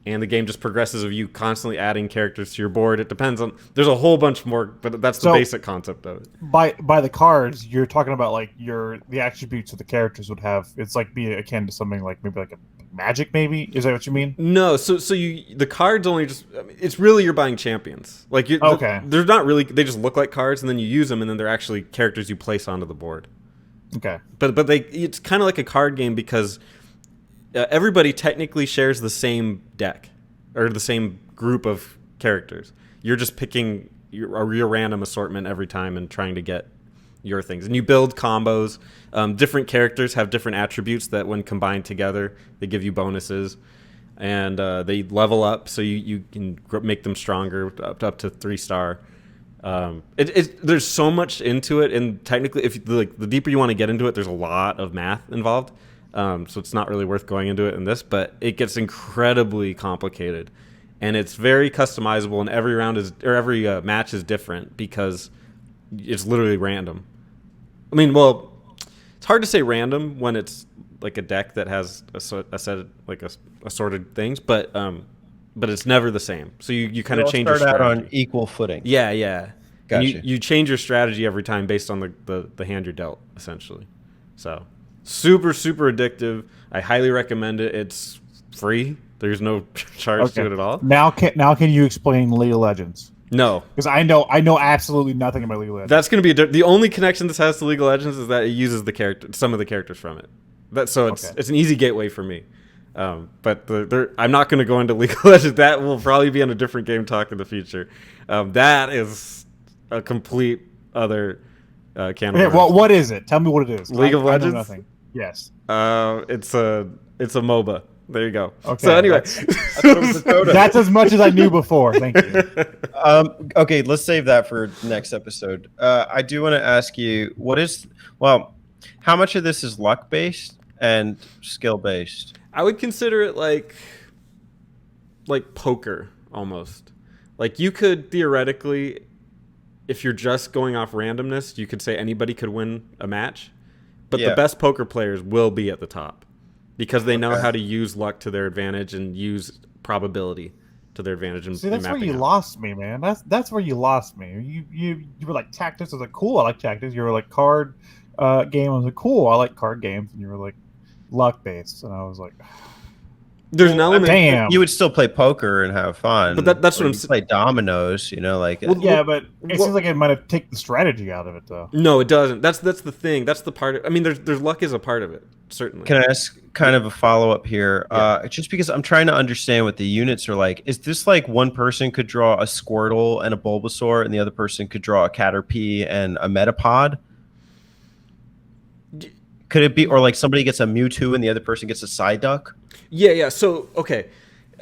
And the game just progresses of you constantly adding characters to your board. It depends on, there's a whole bunch more, but that's the basic concept of it. By the cards, you're talking about like the attributes that the characters would have. It's like be akin to something like maybe like a magic, maybe? Is that what you mean? No, so the cards only just, it's really you're buying champions. Like okay. They're not really, they just look like cards, and then you use them, and then they're actually characters you place onto the board. Okay. But it's kind of like a card game because everybody technically shares the same deck or the same group of characters. You're just picking your random assortment every time and trying to get your things. And you build combos. Different characters have different attributes that when combined together, they give you bonuses. And they level up so you can make them stronger up to 3-star. There's so much into it, and technically, if the deeper you want to get into it, there's a lot of math involved. So it's not really worth going into it in this, but it gets incredibly complicated, and it's very customizable. And every every match is different because it's literally random. I mean, well, it's hard to say random when it's like a deck that has a set of like assorted things, but it's never the same. So you kind of change your strategy. Start out on equal footing. Yeah. Gotcha. You change your strategy every time based on the hand you're dealt, essentially. So super, super addictive. I highly recommend it. It's free. There's no charge to it at all. Now can you explain League of Legends? No, because I know absolutely nothing about League of Legends. That's going to be the only connection this has to League of Legends is that it uses some of the characters from it. It's an easy gateway for me. But I'm not going to go into League of Legends. That will probably be on a different game talk in the future. That is a complete other can of worms. Well, what is it? Tell me what it is. League of Legends? I know nothing. Yes. It's a MOBA. There you go. Okay. So anyway, that's as much as I knew before. Thank you. Okay, let's save that for next episode. I do want to ask you, how much of this is luck based and skill based? I would consider it like poker almost. Like you could theoretically, if you're just going off randomness, you could say anybody could win a match, but the best poker players will be at the top because they know how to use luck to their advantage and use probability to their advantage. See, that's where you lost me, man. That's where you lost me. You were like, tactics was like cool. I like tactics. You were like card game was like cool. I like card games, and you were like luck based, and I was like. There's an element. Damn. You would still play poker and have fun. But that's what I'm saying. Play dominoes, like. Well, yeah, but it seems like it might have taken the strategy out of it, though. No, it doesn't. That's the thing. That's the part. I mean, there's luck is a part of it, certainly. Can I ask kind of a follow up here? Yeah. Just because I'm trying to understand what the units are like. Is this like one person could draw a Squirtle and a Bulbasaur, and the other person could draw a Caterpie and a Metapod? Could it be, or like somebody gets a Mewtwo and the other person gets a Psyduck? Yeah. So, okay,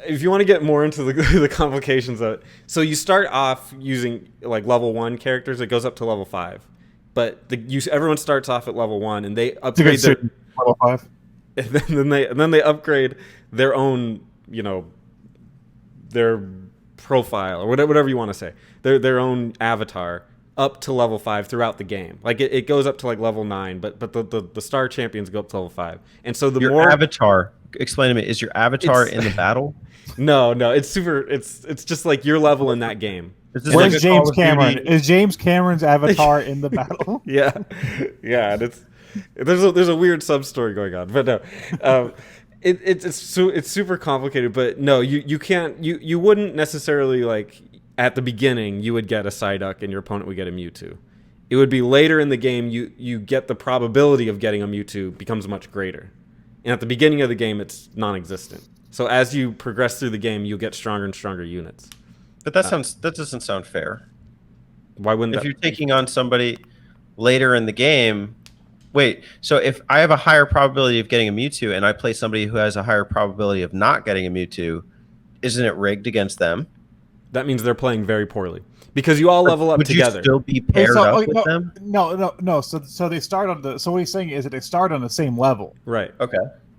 if you want to get more into the complications of it, so you start off using like level 1 characters. It goes up to level 5, but everyone starts off at level 1, and they upgrade their level 5, and then they upgrade their own, their profile or whatever you want to say, their own avatar up to level 5 throughout the game. Like it goes up to like level 9, but the star champions go up to level 5. And so your avatar, explain to me, is your avatar in the battle? No, it's super. It's just like your level in that game. Where's like James Cameron? Is James Cameron's avatar in the battle? Yeah. And there's a weird sub story going on, but no. It's super complicated. But no, you can't. You wouldn't necessarily like. At the beginning, you would get a Psyduck and your opponent would get a Mewtwo. It would be later in the game, you get the probability of getting a Mewtwo becomes much greater. And at the beginning of the game, it's non-existent. So as you progress through the game, you'll get stronger and stronger units. But that doesn't sound fair. Why wouldn't if you're taking on somebody later in the game... Wait, so if I have a higher probability of getting a Mewtwo and I play somebody who has a higher probability of not getting a Mewtwo, isn't it rigged against them? That means they're playing very poorly because you all level up together. Would you still be paired up with them? No. So they start on the. So what he's saying is that they start on the same level, right? Okay.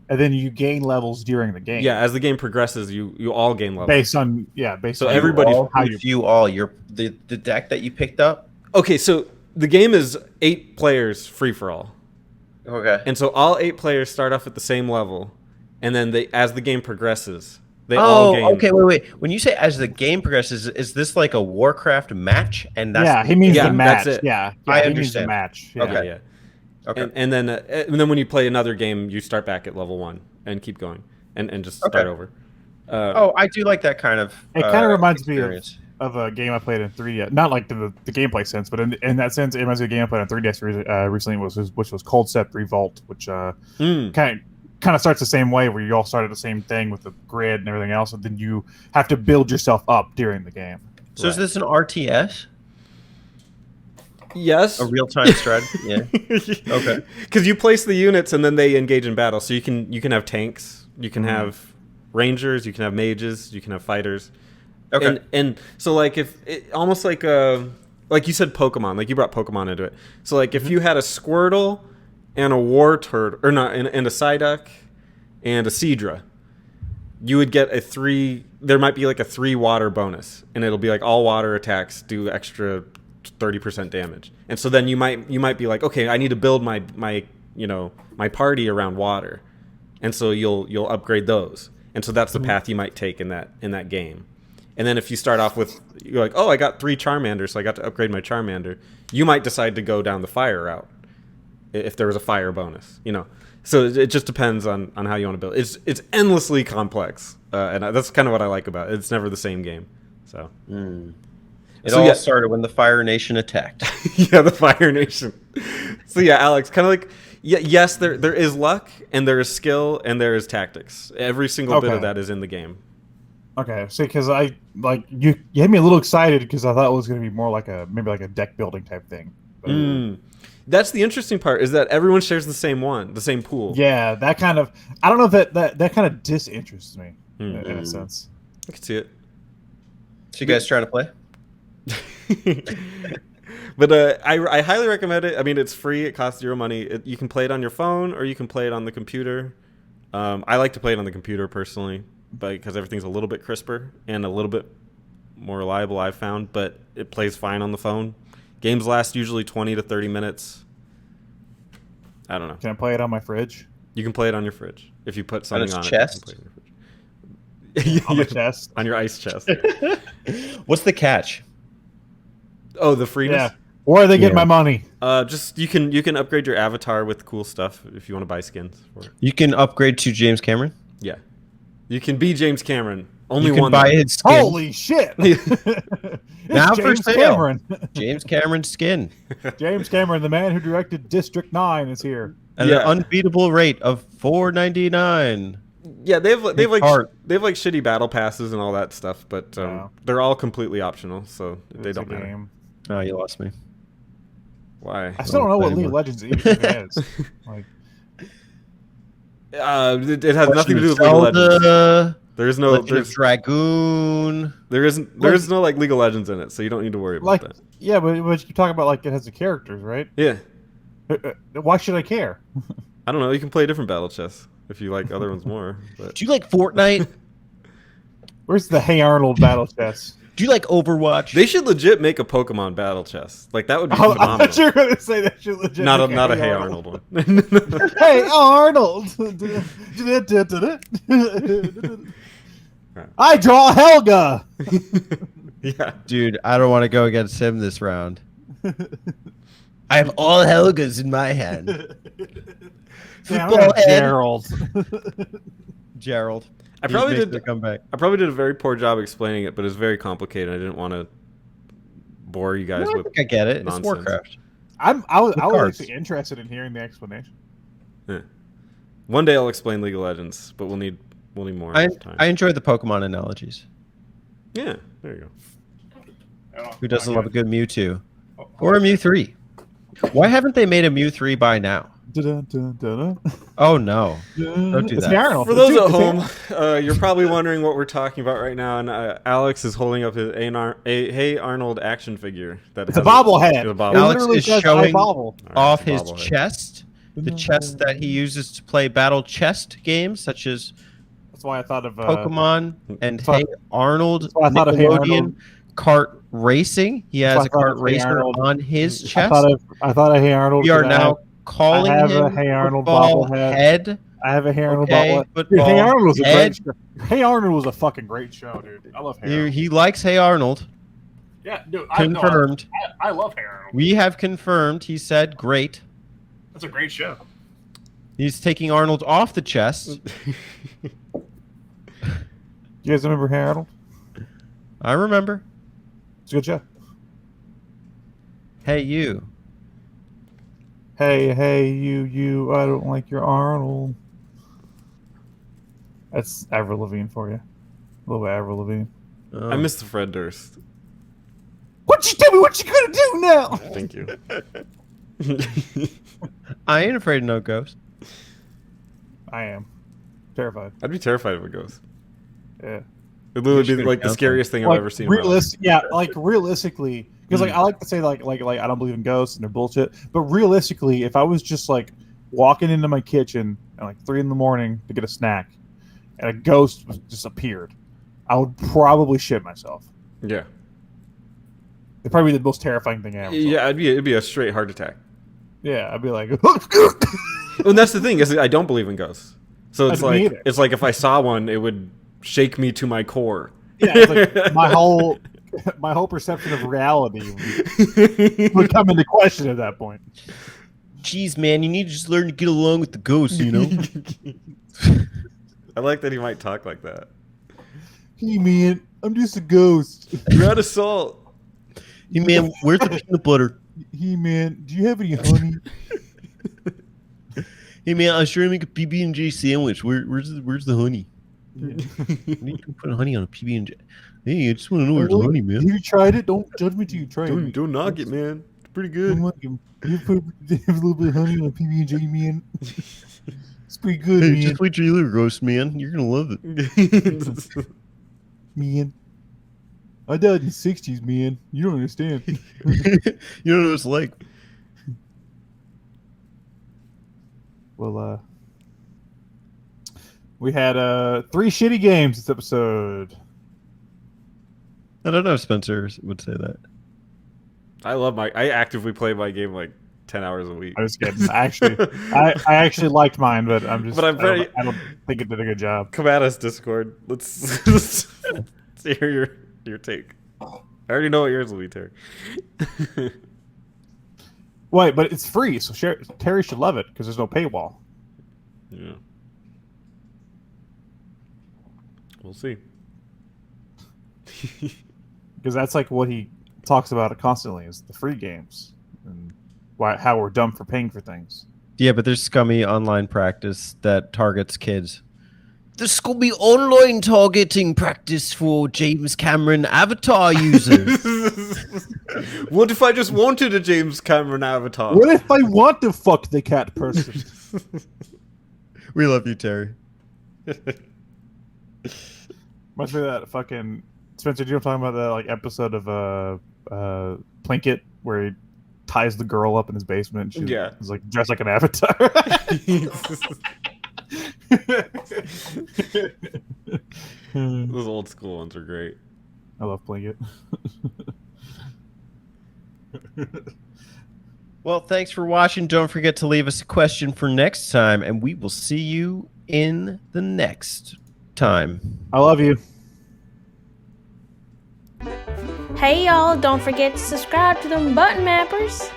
And then you gain levels during the game. Yeah, as the game progresses, you all gain levels based on so everybody. The deck that you picked up. Okay, so the game is 8 players free for all. Okay. And so all 8 players start off at the same level, and then as the game progresses. Okay, wait. When you say as the game progresses, is this like a Warcraft match? And that's he means the match. That's it. Yeah, I understand. Means the match. Yeah. Okay, yeah. Okay. And then when you play another game, you start back at level 1 and keep going and just start over. I do like that kind of. It kind of reminds me of a game I played in 3DS. Not like the gameplay sense, but in that sense, it reminds me of a game I played on 3DS recently, which was Cold Step Revolt, which kind of starts the same way, where you all start at the same thing with the grid and everything else, and then you have to build yourself up during the game. So is this an RTS? Yes. A real-time strategy? Yeah. Okay. Because you place the units and then they engage in battle. So you can have tanks, you can have rangers, you can have mages, you can have fighters. Okay. And so like if it, almost like like you said, Pokemon. Like you brought Pokemon into it. So like if you had a Squirtle and a Wartortle, or not, and a Psyduck and a Seadra, you would get a 3. There might be like a 3 water bonus, and it'll be like all water attacks do extra 30% damage. And so then you might be like, okay, I need to build my party around water, and so you'll upgrade those. And so that's the path you might take in that game. And then if you start off with, you're like, oh, I got 3 Charmanders, so I got to upgrade my Charmander. You might decide to go down the fire route if there was a fire bonus, So it just depends on how you want to build. It's endlessly complex, and that's kind of what I like about it. It's never the same game. So it all started when the Fire Nation attacked. Yeah, the Fire Nation. So yeah, Alex, kind of like yes, there is luck and there is skill and there is tactics. Every single bit of that is in the game. Okay, see, because you had me a little excited because I thought it was going to be more like maybe like a deck building type thing. That's the interesting part, is that everyone shares the same pool. Yeah, that kind of, I don't know if that kind of disinterests me in a sense. I can see it. So you guys trying to play? But I highly recommend it. I mean, it's free. It costs 0 money. You can play it on your phone or you can play it on the computer. I like to play it on the computer personally, because everything's a little bit crisper and a little bit more reliable, I've found. But it plays fine on the phone. Games last usually 20 to 30 minutes. I don't know. Can I play it on my fridge? You can play it on your fridge if you put something on chest? it. You can play it on your fridge. On the chest? On your ice chest. What's the catch? Oh, the freeness? Yeah. Where are they getting my money? Just you can upgrade your avatar with cool stuff if you want to buy skins for it. You can upgrade to James Cameron? Yeah. You can be James Cameron. Only you can one buy his skin. Holy shit! Now James for sale. Cameron. James Cameron's skin. James Cameron, the man who directed District 9, is here. At an unbeatable rate of $4.99. Yeah, they have like shitty battle passes and all that stuff, but they're all completely optional, so they don't matter. Game. Oh, you lost me. Why? I still don't know what League of Legends even is. Like, it has nothing to do with League of Legends. There's no Dragoon. There is no like League of Legends in it, so you don't need to worry about that. Yeah, but you talk about like it has the characters, right? Yeah. Why should I care? I don't know. You can play different battle chess if you like other ones more. But. Do you like Fortnite? Where's the Hey Arnold battle chess? Do you like Overwatch? They should legit make a Pokemon battle chess. Like that would be phenomenal. I thought you were going to say that should legit. Not a Hey Arnold one. Hey Arnold. I draw Helga. Yeah, dude, I don't want to go against him this round. I have all Helgas in my hand. Gerald. Gerald. I probably did a very poor job explaining it, but it's very complicated. I didn't want to bore you guys with. I get it. Nonsense. It's Warcraft. I was actually interested in hearing the explanation. Yeah. One day I'll explain League of Legends, but we'll need more time. I enjoy the Pokemon analogies. Yeah, there you go. Who doesn't love a good Mewtwo? Or a Mew 3? Why haven't they made a Mew 3 by now? Oh no! Don't do that. For those at home, you're probably wondering what we're talking about right now, and Alex is holding up his Hey Arnold action figure. It's a bobblehead. Alex is showing off his chest, the chest that he uses to play battle chest games, such as. That's why I thought of Pokemon and Hey Arnold. I thought of Hey Arnold. Kart racing. He has a kart racer on his chest. I thought of Hey Arnold. We are now calling him a Hey Arnold bobblehead. I have a Hey Arnold bobblehead. Dude, Hey Arnold was a great show. Hey Arnold was a fucking great show, dude. I love Hey Arnold. He likes Hey Arnold. Yeah, dude. Confirmed. I love Hey Arnold. We have confirmed. He said great. That's a great show. He's taking Arnold off the chest. You guys remember Hey Arnold? I remember. It's a good show. Hey, you. Hey, you, I don't like your Arnold. That's Avril Lavigne for you. A little bit Avril Lavigne. I miss the Fred Durst. What you tell me what you gonna do now? Thank you. I ain't afraid of no ghost. I am. Terrified. I'd be terrified of a ghost. Yeah. It would be like the scariest thing I've ever seen. Yeah, like realistically, Because like I like to say like I don't believe in ghosts and they're bullshit. But realistically, if I was just like walking into my kitchen at like 3 a.m. to get a snack, and a ghost just appeared, I would probably shit myself. Yeah. It'd probably be the most terrifying thing ever. Yeah, it'd be a straight heart attack. Yeah, I'd be like, And that's the thing is I don't believe in ghosts. So it's Me like either. it's like if I saw one, it would shake me to my core. Yeah, it's like my whole perception of reality would come into question at that point. Jeez, man, you need to just learn to get along with the ghosts, you know? I like that he might talk like that. Hey man, I'm just a ghost. You're out of salt. Hey, man, where's the peanut butter? Hey man, do you have any honey? Hey, man, I was trying to make a PB&J sandwich. Where's the honey? Yeah. I need to put honey on a PB&J. Hey, I just want to know where's the honey, man. Have you tried it? Don't judge me till you try it. Don't knock it, man. It's pretty good. You put a little bit of honey on a PB&J, man. It's pretty good, Hey, man. just wait till you live, roast, man. You're gonna love it. Man. I died in the 60s, man. You don't understand. You don't know what it's like. Well, we had 3 shitty games this episode. I don't know if Spencer would say that. I actively play my game like 10 hours a week. I was kidding. I actually liked mine, but I'm just. But I'm very. I don't think it did a good job. Come at us, Discord. Let's hear your take. I already know what yours will be, Terry. Wait, but it's free, so Terry should love it because there's no paywall. Yeah. We'll see. Because that's like what he talks about constantly is the free games and how we're dumb for paying for things. Yeah, but there's scummy online practice that targets kids. There's scummy online targeting practice for James Cameron avatar users. What if I just wanted a James Cameron avatar? What if I want to fuck the cat person? We love you, Terry. Must be that fucking Spencer. Do you know what I'm talking about? That like episode of Plinkett where he ties the girl up in his basement. And she's like dressed like an avatar. Those old school ones are great. I love Plinkett. Well, thanks for watching. Don't forget to leave us a question for next time, and we will see you in the next time. I love you. Hey y'all, don't forget to subscribe to them button mappers.